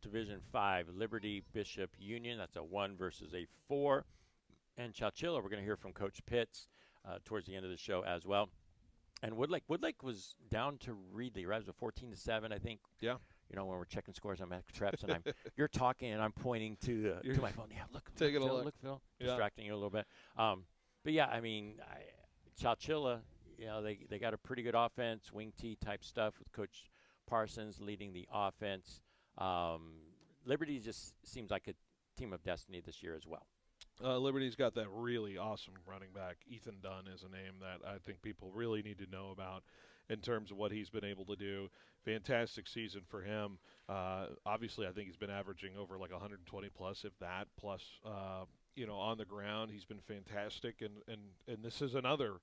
Division 5, Liberty Bishop Union. That's a 1 versus a 4. And Chowchilla, we're going to hear from Coach Pitts towards the end of the show as well. And Woodlake was down to Reedley, right? It was a 14-7, I think. Yeah. When we're checking scores on Traps, and you're talking, and I'm pointing to my phone. Yeah, look, taking Phil, a look, Phil, yeah. Distracting you a little bit. But yeah, I mean, Chowchilla, they got a pretty good offense, wing T type stuff with Coach Parsons leading the offense. Liberty just seems like a team of destiny this year as well. Liberty's got that really awesome running back. Ethan Dunn is a name that I think people really need to know about in terms of what he's been able to do. Fantastic season for him. Obviously, I think he's been averaging over 120 plus, if that, plus, on the ground. He's been fantastic. And this is another,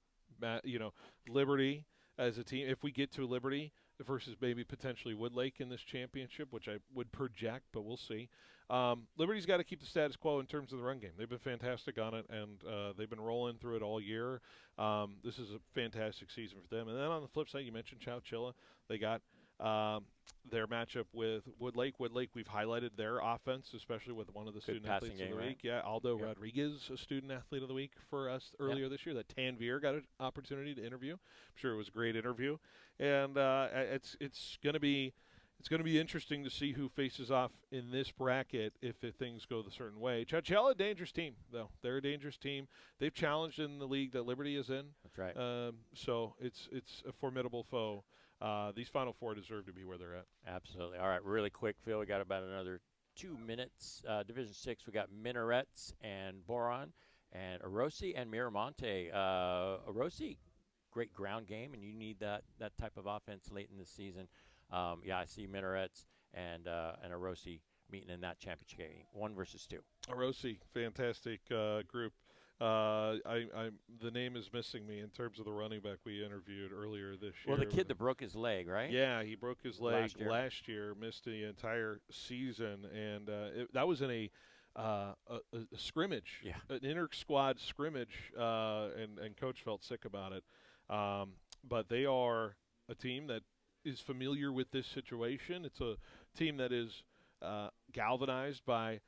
Liberty as a team. If we get to Liberty versus maybe potentially Woodlake in this championship, which I would project, but we'll see. Liberty's got to keep the status quo in terms of the run game. They've been fantastic on it, and they've been rolling through it all year. This is a fantastic season for them. And then on the flip side, you mentioned Chowchilla. They got their matchup with Woodlake. Woodlake, we've highlighted their offense, especially with one of the student athletes of the week. Yeah, Aldo Rodriguez, a student athlete of the week for us earlier this year. That Tanvir got an opportunity to interview. I'm sure it was a great interview. And it's going to be it's going to be interesting to see who faces off in this bracket if things go the certain way. Churchill, a dangerous team, though. They're a dangerous team. They've challenged in the league that Liberty is in. That's right. So it's a formidable foe. These Final Four deserve to be where they're at. Absolutely. All right, really quick, Phil. We got about another 2 minutes. Division 6, we got Minarets and Boron and Orosi and Miramonte. Orosi, great ground game, and you need that type of offense late in the season. I see Minarets and Orosi meeting in that championship game, 1 versus 2. Orosi, fantastic group. The name is missing me in terms of the running back we interviewed earlier this year. Well, the kid that broke his leg, right? Yeah, he broke his leg last year, missed the entire season, and that was in a scrimmage, an inter-squad scrimmage, and Coach felt sick about it. But they are a team that is familiar with this situation. It's a team that is galvanized by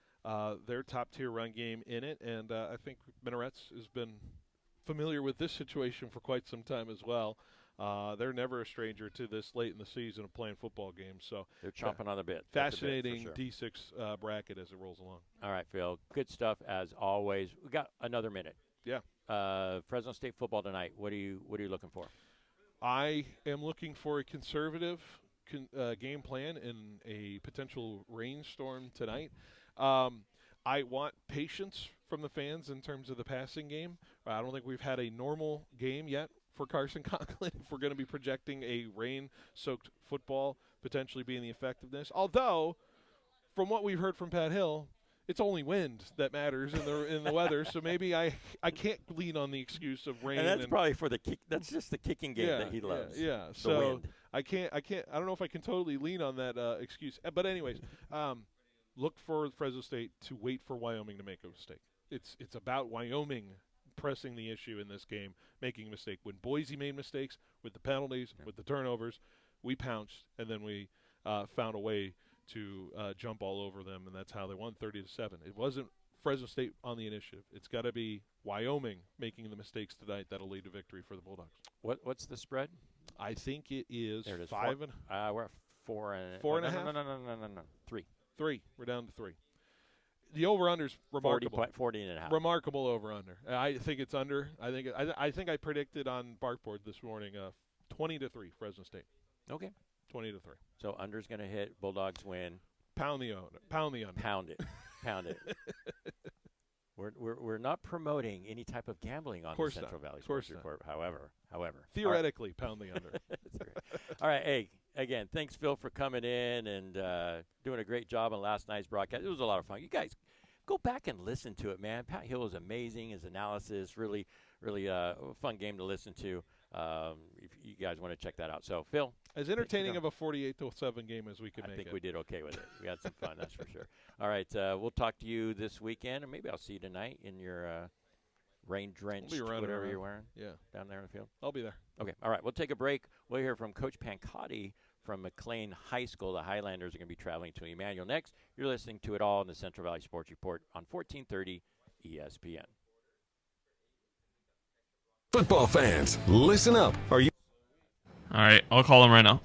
their top-tier run game in it, and I think Minarets has been familiar with this situation for quite some time as well. They're never a stranger to this late in the season of playing football games. So they're chomping on the bit. Fascinating sure. D6 bracket as it rolls along. All right, Phil. Good stuff as always. We got another minute. Yeah. Fresno State football tonight. What are you looking for? I am looking for a conservative game plan in a potential rainstorm tonight. I want patience from the fans in terms of the passing game. I don't think we've had a normal game yet for Carson Conklin if we're going to be projecting a rain-soaked football potentially being the effectiveness. Although, from what we've heard from Pat Hill, it's only wind that matters in the weather. So maybe I can't lean on the excuse of rain. And that's probably for the kick. That's just the kicking game that he loves. Yeah. The So wind. I can't. I don't know if I can totally lean on that excuse. But anyways, look for Fresno State to wait for Wyoming to make a mistake. It's about Wyoming pressing the issue in this game, making a mistake. When Boise made mistakes with the penalties, with the turnovers, we pounced, and then we found a way to jump all over them, and that's how they won 30-7. It wasn't Fresno State on the initiative. It's got to be Wyoming making the mistakes tonight that'll lead to victory for the Bulldogs. What's the spread? I think it is, there it is 5 we're at 4 and 4.5. No. 3. 3. We're down to 3. The over/under's remarkable. 40.5. Remarkable over/under. I think it's under. I think I predicted on Barkboard this morning 20-3 Fresno State. Okay. 20-3. So under's going to hit. Bulldogs win. Pound the under. Pound the under. Pound it. Pound it. We're not promoting any type of gambling on the Central Valley Sports Report. However, theoretically, pound the under. That's great. All right. Hey, again, thanks, Phil, for coming in and doing a great job on last night's broadcast. It was a lot of fun. You guys go back and listen to it, man. Pat Hill was amazing. His analysis, really, really a fun game to listen to. If you guys want to check that out. So, Phil. As entertaining of a 48-7 game as we could make it. I think we did okay with it. We had some fun, that's for sure. All right, we'll talk to you this weekend, or maybe I'll see you tonight in your rain-drenched whatever you're wearing down there in the field. I'll be there. Okay, all right, we'll take a break. We'll hear from Coach Pancotti from McLean High School. The Highlanders are going to be traveling to Emmanuel next. You're listening to it all in the Central Valley Sports Report on 1430 ESPN. Football fans, listen up. Are you? All right, I'll call him right now.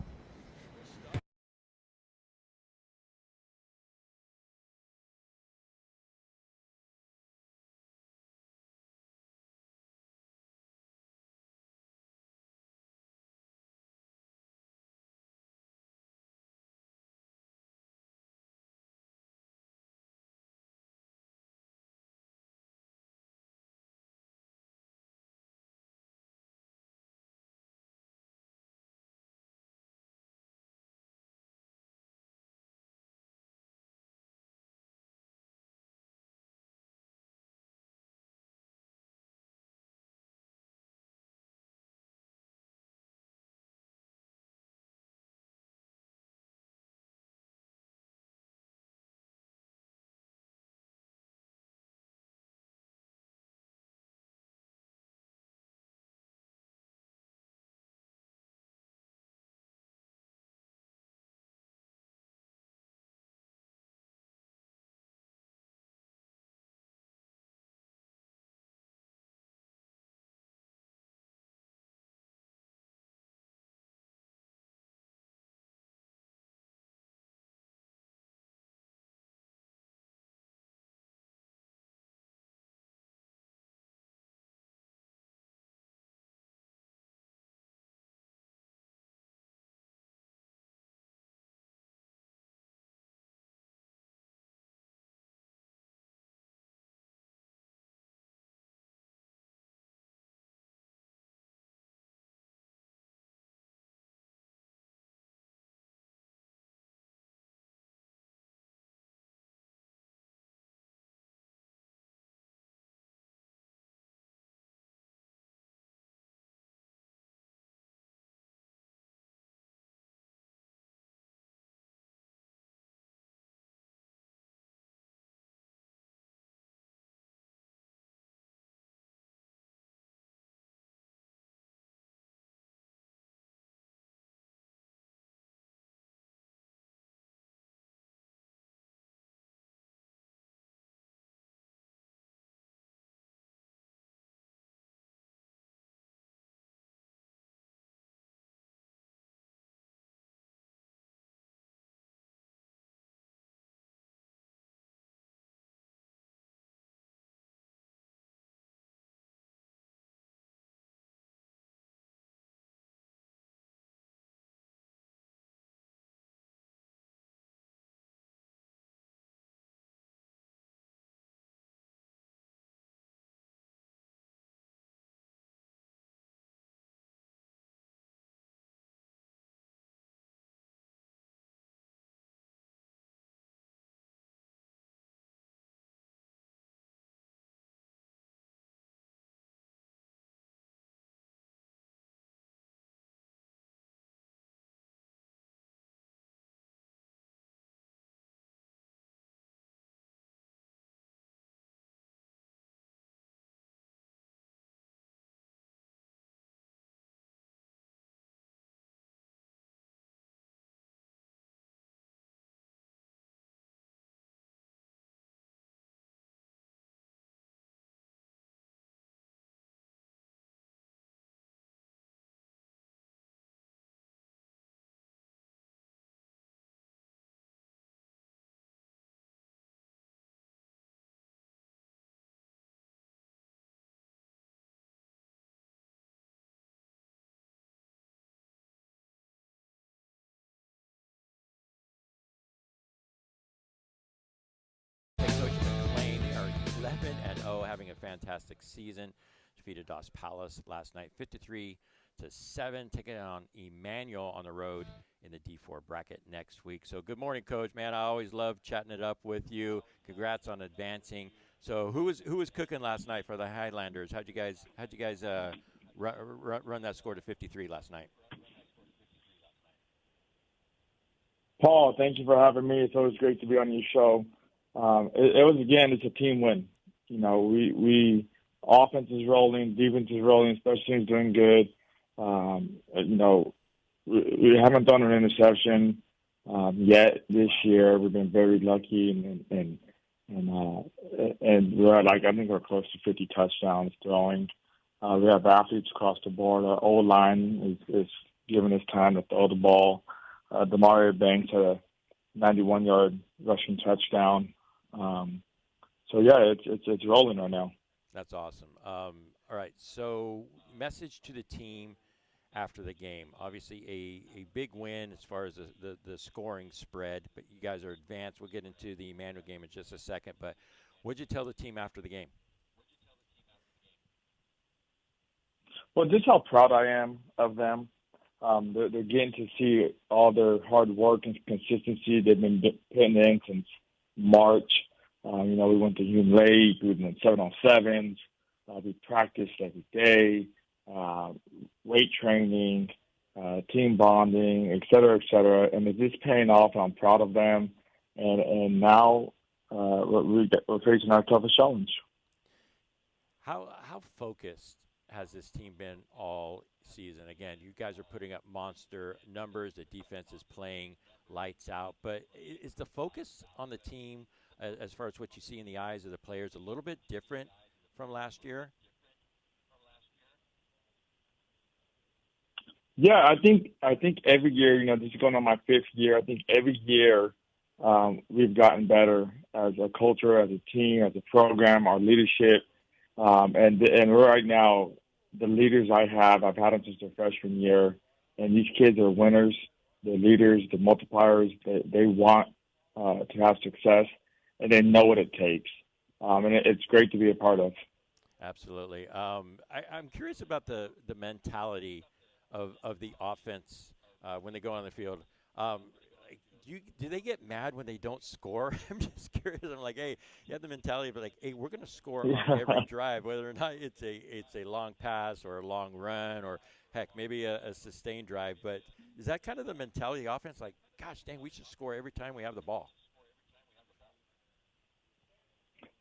Monroe having a fantastic season. Defeated Dos Palace last night, 53-7, taking on Emmanuel on the road in the D4 bracket next week. So good morning, Coach. Man, I always love chatting it up with you. Congrats on advancing. So who was cooking last night for the Highlanders? How'd you guys run that score to 53 last night? Paul, thank you for having me. It's always great to be on your show. It's a team win. You know, we offense is rolling, defense is rolling, special teams doing good. You know, we haven't done an interception yet this year. We've been very lucky, and we're I think we're close to 50 touchdowns throwing. We have athletes across the board. Our O-line is giving us time to throw the ball. Demario Banks had a 91-yard rushing touchdown. It's rolling right now. That's awesome. All right, so message to the team after the game. Obviously a big win as far as the scoring spread, but you guys are advanced. We'll get into the Emmanuel game in just a second, but what did you tell the team after the game? Well, just how proud I am of them. They're getting to see all their hard work and consistency they've been putting in since March. We went to Hume Lake, we went 7-on-7s, we practiced every day, weight training, team bonding, et cetera, and it's just paying off, and I'm proud of them. And now we're facing our toughest challenge. How focused has this team been all season? Again, you guys are putting up monster numbers. The defense is playing lights out. But is the focus on the team, as far as what you see in the eyes of the players, a little bit different from last year? Yeah, I think every year, this is going on my 5th year. I think every year we've gotten better as a culture, as a team, as a program, our leadership. And right now, the leaders I've had them since their freshman year, and these kids are winners. They're leaders, the multipliers. They want to have success, and they know what it takes. And it's great to be a part of. Absolutely. I'm curious about the mentality of the offense when they go on the field. Do they get mad when they don't score? I'm just curious. I'm like, hey, you have the mentality of like, hey, we're going to score on every drive, whether or not it's a long pass or a long run or, heck, maybe a sustained drive. But is that kind of the mentality of the offense? Like, gosh, dang, we should score every time we have the ball.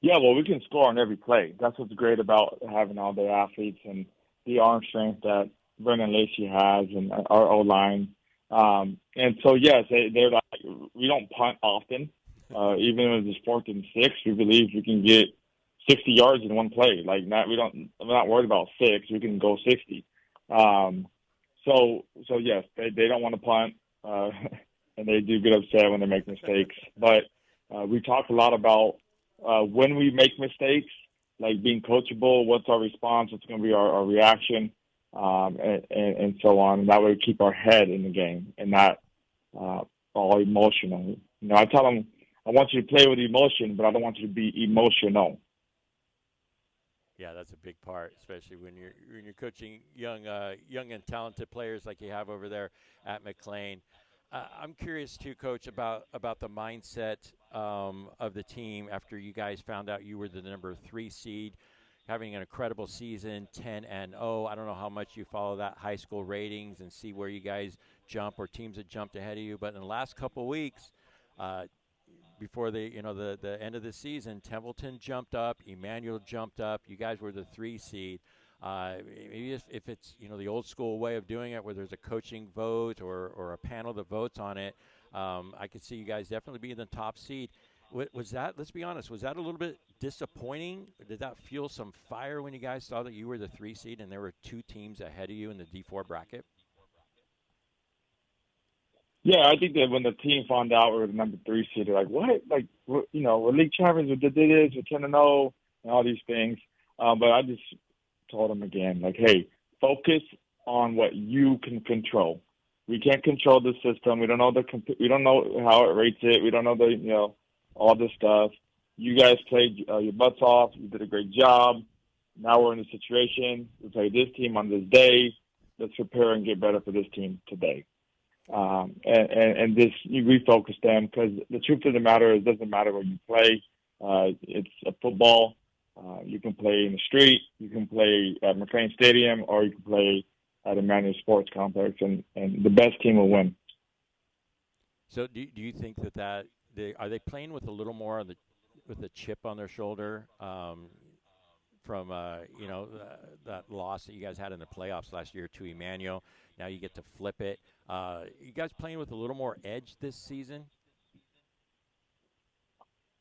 Yeah, well, we can score on every play. That's what's great about having all the athletes and the arm strength that Brennan Lacey has and our O-line. And so, yes, they're like, we don't punt often. Even if it's 4th and 6, we believe we can get 60 yards in one play. Like, I'm not worried about 6. We can go 60. So yes, they don't want to punt, and they do get upset when they make mistakes. But we talk a lot about when we make mistakes, like being coachable, what's our response, what's going to be our reaction. And so on. And that way we keep our head in the game and not all emotional. I tell them, I want you to play with emotion, but I don't want you to be emotional. Yeah, that's a big part, especially when you're coaching young and talented players like you have over there at McLean. I'm curious too, Coach, about the mindset of the team after you guys found out you were the number 3 seed. Having an incredible season, 10-0. I don't know how much you follow that high school ratings and see where you guys jump or teams that jumped ahead of you. But in the last couple of weeks, before the end of the season, Templeton jumped up, Emmanuel jumped up. You guys were the 3 seed. Maybe if it's the old school way of doing it, where there's a coaching vote or a panel that votes on it, I could see you guys definitely being the top seed. Was that, let's be honest, was that a little bit disappointing? Did that fuel some fire when you guys saw that you were the 3 seed and there were 2 teams ahead of you in the D4 bracket? Yeah, I think that when the team found out we were the number 3 seed, they're like, what? Like, we're league champions, we did this, we're 10-0, and all these things. But I just told them again, like, hey, focus on what you can control. We can't control the system. We don't know how it rates it. We don't know all this stuff. you guys played your butts off. You did a great job. Now we're in a situation. We play this team on this day. Let's prepare and get better for this team today. And this, you refocus them, because the truth of the matter is it doesn't matter where you play. It's a football. You can play in the street. You can play at McLean Stadium, or you can play at Emmanuel Sports Complex, and the best team will win. So do you think that are they playing with a little more with a chip on their shoulder from that loss that you guys had in the playoffs last year to Emmanuel? Now you get to flip it. You guys playing with a little more edge this season?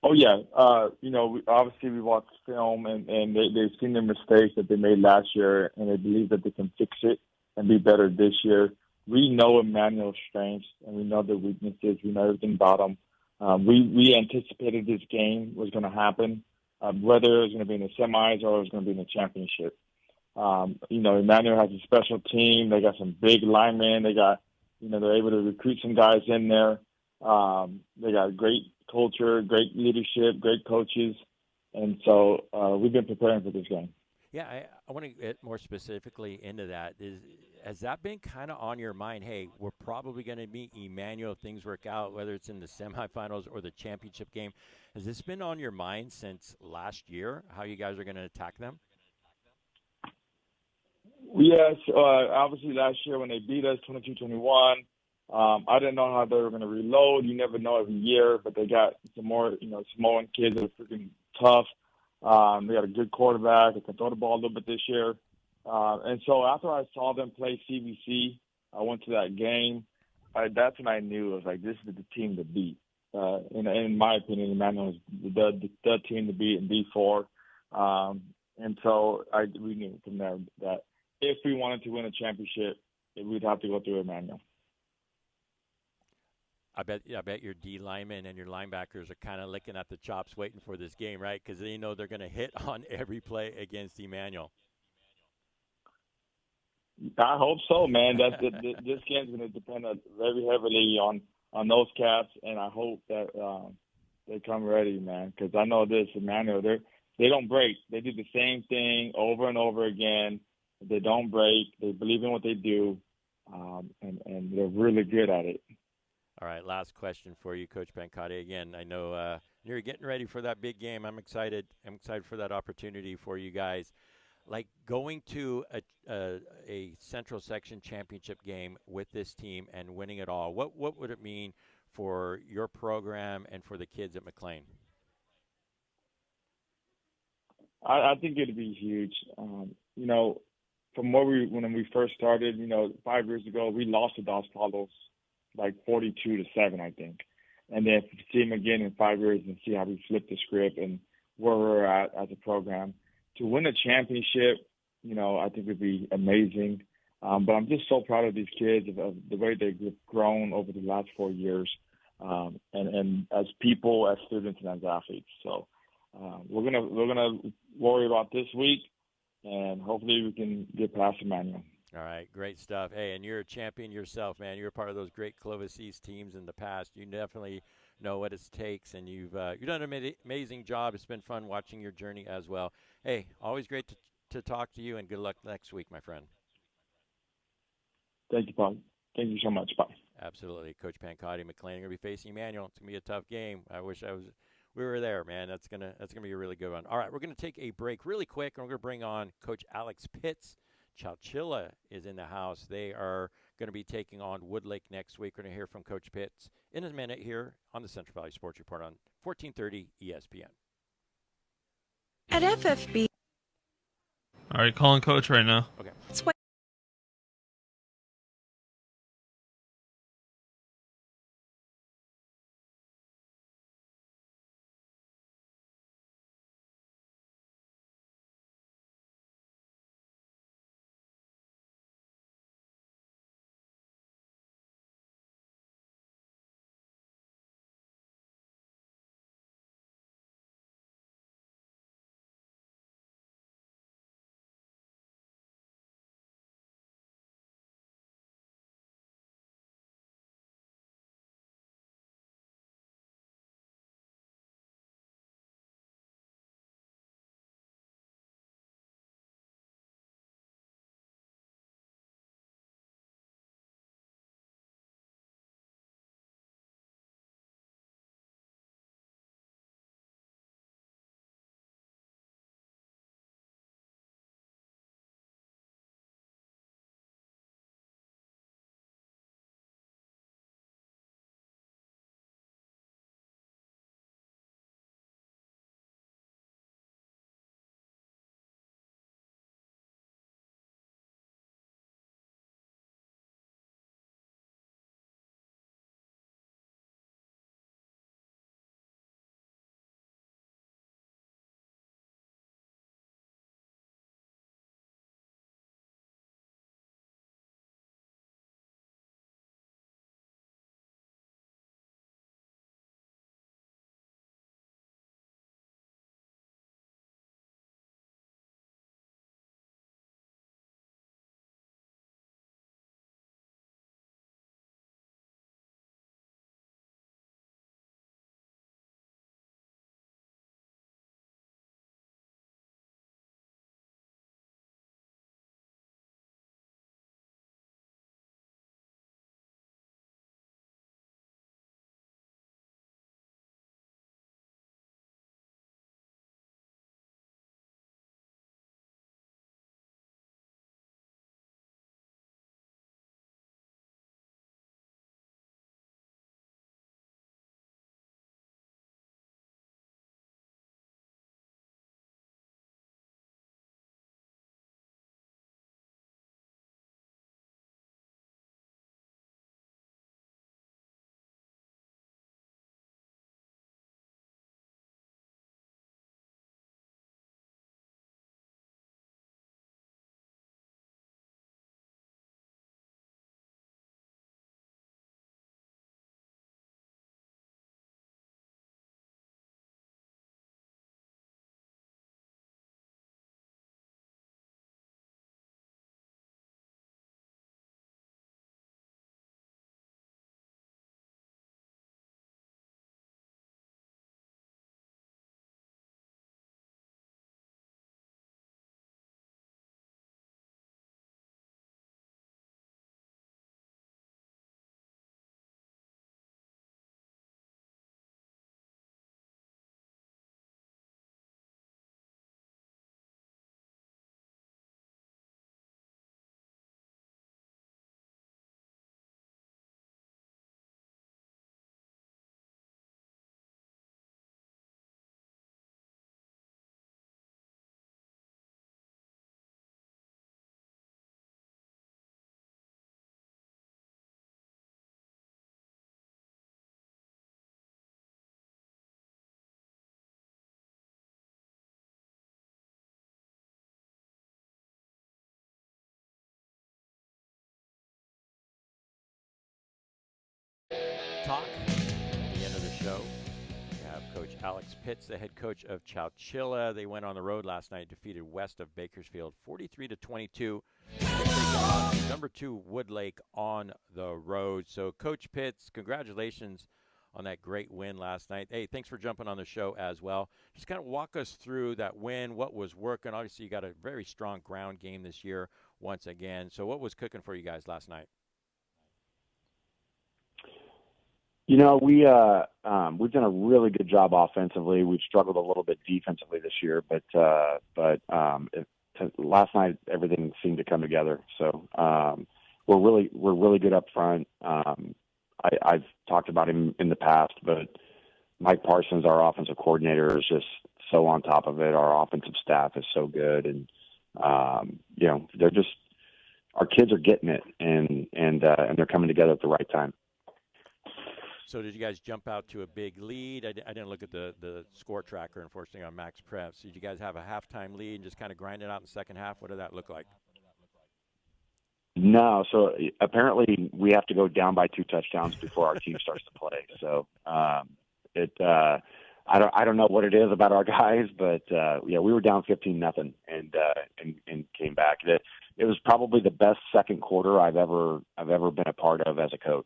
Oh yeah, obviously we watched film and they've seen the mistakes that they made last year, and they believe that they can fix it and be better this year. We know Emmanuel's strengths and we know their weaknesses. We know everything about them. We anticipated this game was going to happen, whether it was going to be in the semis or it was going to be in the championship. Emmanuel has a special team. They got some big linemen. They got, they're able to recruit some guys in there. They got great culture, great leadership, great coaches. And so we've been preparing for this game. Yeah, I want to get more specifically into that. Has that been kind of on your mind? Hey, we're probably going to meet Emmanuel if things work out, whether it's in the semifinals or the championship game. Has this been on your mind since last year, how you guys are going to attack them? Yes, obviously last year when they beat us 22-21, I didn't know how they were going to reload. You never know every year, but they got some more, Samoan kids that are freaking tough. They got a good quarterback. They can throw the ball a little bit this year. And so after I saw them play CBC, I went to that game. That's when I knew it was like, this is the team to beat. In my opinion, Emmanuel is the team to beat in D4. And so we knew from there that if we wanted to win a championship, we'd have to go through Emmanuel. I bet your D linemen and your linebackers are kind of licking at the chops waiting for this game, right? Because they know they're going to hit on every play against Emmanuel. I hope so, man. This game's going to depend very heavily on those cats, and I hope that they come ready, man. Because I know this, Emmanuel, they don't break. They do the same thing over and over again. They don't break. They believe in what they do, and they're really good at it. All right, last question for you, Coach Pancati. Again, I know you're getting ready for that big game. I'm excited. I'm excited for that opportunity for you guys. Like going to a Central Section championship game with this team and winning it all, what would it mean for your program and for the kids at McLean? I think it'd be huge. From when we first started, 5 years ago, we lost to Dos Palos like 42-7, I think. And then to see them again in 5 years and see how we flipped the script and where we're at as a program. To win a championship, I think would be amazing. But I'm just so proud of these kids, of the way they've grown over the last 4 years, and as people, as students, and as athletes. So we're gonna worry about this week, and hopefully we can get past Emmanuel. All right, great stuff. Hey, and you're a champion yourself, man. You're a part of those great Clovis East teams in the past. You definitely know what it takes, and you've done an amazing job. It's been fun watching your journey as well. Hey, always great to talk to you, and good luck next week, my friend. Thank you, Paul. Thank you so much. Bye. Absolutely. Coach Pancati, McLean are going to be facing Emmanuel. It's going to be a tough game. I wish we were there, man. That's gonna be a really good one. All right, we're going to take a break really quick, and we're going to bring on Coach Alex Pitts. Chowchilla is in the house. They are going to be taking on Woodlake next week. We're going to hear from Coach Pitts in a minute here on the Central Valley Sports Report on 1430 ESPN. At FFB. All right, calling Coach right now. Okay. That's why Talk. At the end of the show, we have Coach Alex Pitts, the head coach of Chowchilla. They went on the road last night, defeated West of Bakersfield 43-22. Number 2 Woodlake on the road. So, Coach Pitts, congratulations on that great win last night. Hey, thanks for jumping on the show as well. Just kind of walk us through that win, what was working. Obviously, you got a very strong ground game this year once again. So what was cooking for you guys last night? You know, we've done a really good job offensively. We've struggled a little bit defensively this year, but last night everything seemed to come together. So we're really good up front. I've talked about him in the past, but Mike Parsons, our offensive coordinator, is just so on top of it. Our offensive staff is so good, and you know, our kids are getting it, and they're coming together at the right time. So did you guys jump out to a big lead? I didn't look at the score tracker, unfortunately, on Max Prep. So did you guys have a halftime lead and just kind of grind it out in the second half? What did that look like? No, so apparently we have to go down by 2 touchdowns before our team starts to play. So I don't know what it is about our guys, but yeah, we were down 15-0 and came back. It was probably the best second quarter I've ever been a part of as a coach.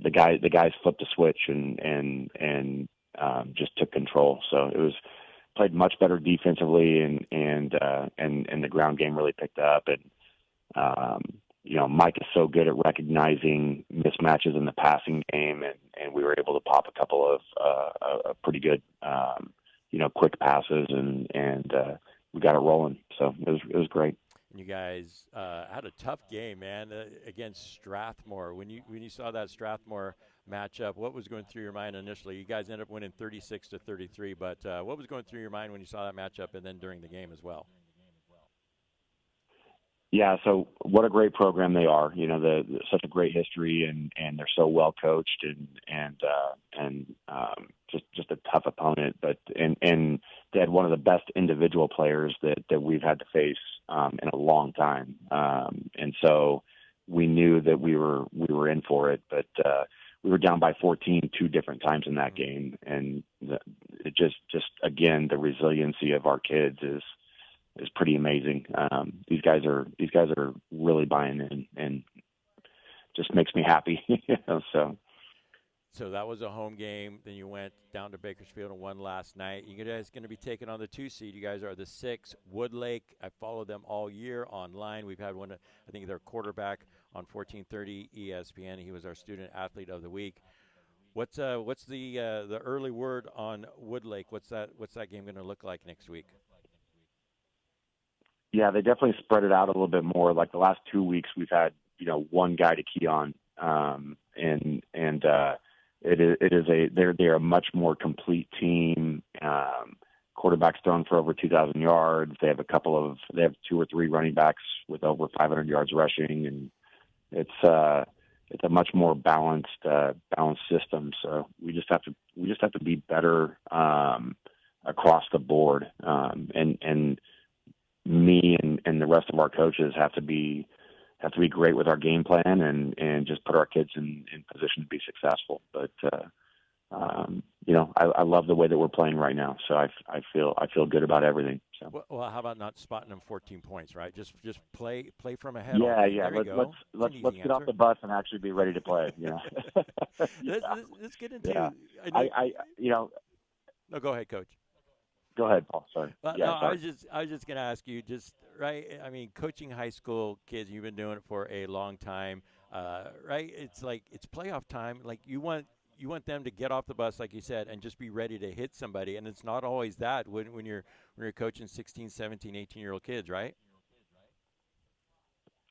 The guys flipped a switch and just took control. So it was played much better defensively, and the ground game really picked up. And you know, Mike is so good at recognizing mismatches in the passing game, and we were able to pop a couple of pretty good quick passes, and we got it rolling. So it was great. You guys had a tough game, man, against Strathmore. When you saw that Strathmore matchup, what was going through your mind initially? You guys ended up winning 36-33, but what was going through your mind when you saw that matchup and then during the game as well? Yeah, so what a great program they are. You know, such a great history, and they're so well coached, and just a tough opponent. But and they had one of the best individual players that we've had to face in a long time. And so we knew that we were in for it, but we were down by 14 2 different times in that game, and it just again, the resiliency of our kids is pretty amazing. These guys are really buying in, and just makes me happy. You know, So that was a home game. Then you went down to Bakersfield and won last night. You guys going to be taking on the 2 seed. You guys are the 6, Woodlake. I followed them all year online. We've had one, I think their quarterback on 1430 ESPN. He was our student athlete of the week. What's the early word on Woodlake? What's that game going to look like next week? Yeah, they definitely spread it out a little bit more. Like the last 2 weeks, we've had, you know, one guy to key on, they're a much more complete team. Quarterbacks thrown for over 2,000 yards. They have 2 or 3 running backs with over 500 yards rushing, and it's a much more balanced system. So we just have to be better across the board, and me and the rest of our coaches have to be great with our game plan and just put our kids in position to be successful. But you know, I love the way that we're playing right now. So I feel good about everything. So. Well, how about not spotting them 14 points, right? Just play from ahead. Yeah. Let's get off the bus and actually be ready to play. You know. Let's get into. Yeah. No, go ahead, Coach. Go ahead, Paul. Sorry. Well, yeah, no, sorry. I was just going to ask you, just right. I mean, coaching high school kids, you've been doing it for a long time, right? It's like it's playoff time. Like you want them to get off the bus, like you said, and just be ready to hit somebody. And it's not always that when you're coaching 16, 17, 18-year-old kids, right?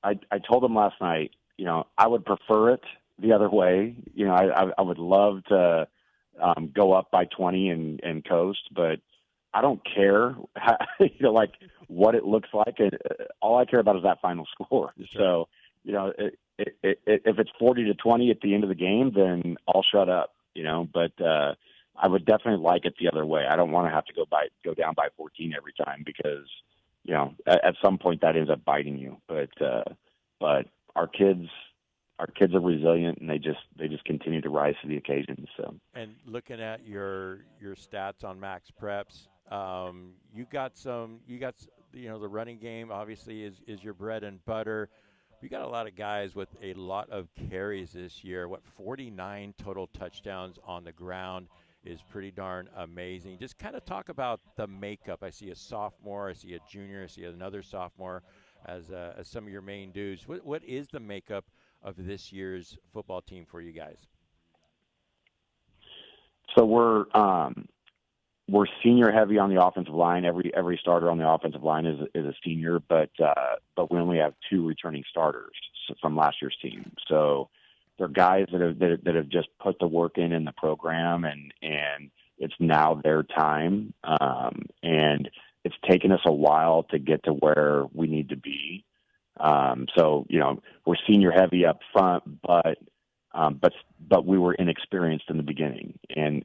I told them last night, you know, I would prefer it the other way. You know, I would love to go up by 20 and coast, but I don't care, you know, like what it looks like. All I care about is that final score. So, you know, if it's 40-20 at the end of the game, then I'll shut up, you know. But I would definitely like it the other way. I don't want to have to go down by 14 every time because, you know, at some point that ends up biting you. But our kids our kids are resilient, and they just continue to rise to the occasion. So. And looking at your stats on Max Preps, you got the running game obviously is your bread and butter. You got a lot of guys with a lot of carries this year. 49 total touchdowns on the ground is pretty darn amazing. Just kind of talk about the makeup. I see a sophomore, I see a junior, I see another sophomore as some of your main dudes. What is the makeup of this year's football team for you guys? So we're senior heavy on the offensive line. Every starter on the offensive line is a senior, but we only have 2 returning starters from last year's team. So they're guys that have just put the work in the program, and it's now their time. And it's taken us a while to get to where we need to be. So we're senior heavy up front, but we were inexperienced in the beginning, and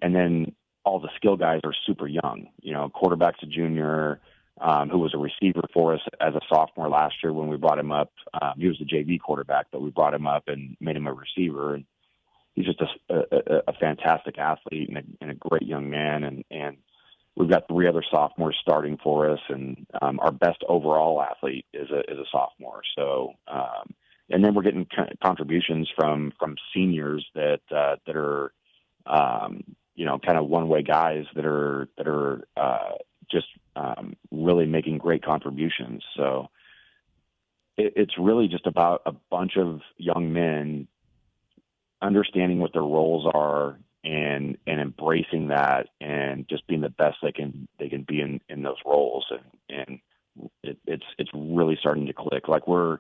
then all the skill guys are super young. Quarterback's a junior, who was a receiver for us as a sophomore last year when we brought him up. He was the JV quarterback, but we brought him up and made him a receiver. And he's just a fantastic athlete and a great young man. And we've got 3 other sophomores starting for us, and our best overall athlete is a sophomore. So, and then we're getting contributions from seniors that are, kind of one-way guys that are just really making great contributions. So it's really just about a bunch of young men understanding what their roles are and embracing that and just being the best they can be in those roles. And it's really starting to click. Like we're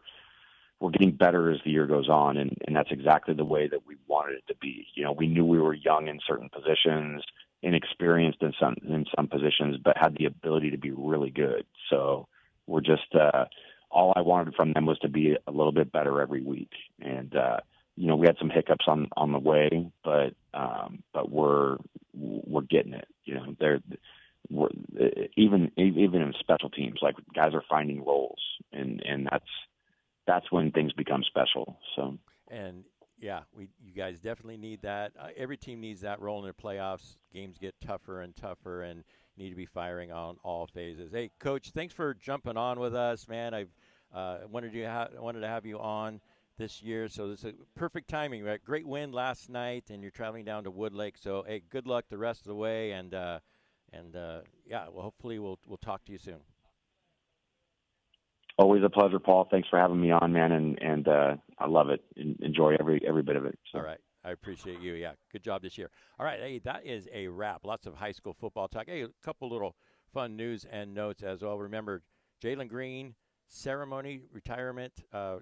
getting better as the year goes on, and that's exactly the way that we wanted it to be. We knew we were young in certain positions, inexperienced in some positions, but had the ability to be really good. So we're just all I wanted from them was to be a little bit better every week. And we had some hiccups on the way, but we're getting it. We're even in special teams, like guys are finding roles, and that's when things become special. So. And yeah, you guys definitely need that. Every team needs that role in their playoffs. Games get tougher and tougher, and need to be firing on all phases. Hey, Coach, thanks for jumping on with us, man. I wanted to have you on this year, so this is perfect timing. Right? Great win last night, and you're traveling down to Woodlake. So, hey, good luck the rest of the way, and hopefully we'll talk to you soon. Always a pleasure, Paul. Thanks for having me on, man, and I love it. Enjoy every bit of it. So. All right. I appreciate you. Yeah, good job this year. All right, hey, that is a wrap. Lots of high school football talk. Hey, a couple little fun news and notes as well. Remember, Jalen Green, ceremony retirement,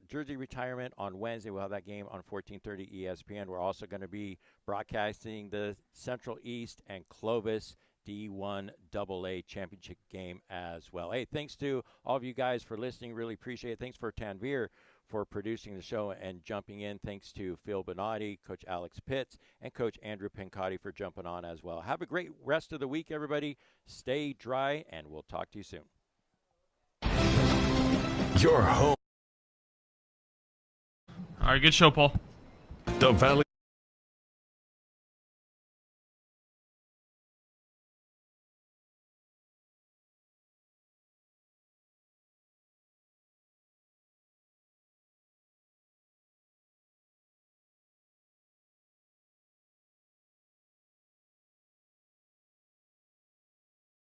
jersey retirement on Wednesday. We'll have that game on 1430 ESPN. We're also going to be broadcasting the Central East and Clovis D1 AA championship game as well. Hey, thanks to all of you guys for listening. Really appreciate it. Thanks for Tanvir for producing the show and jumping in. Thanks to Phil Bonatti, Coach Alex Pitts, and Coach Andrew Pincotti for jumping on as well. Have a great rest of the week, everybody. Stay dry, and we'll talk to you soon. Your home. All right, good show, Paul. The Valley.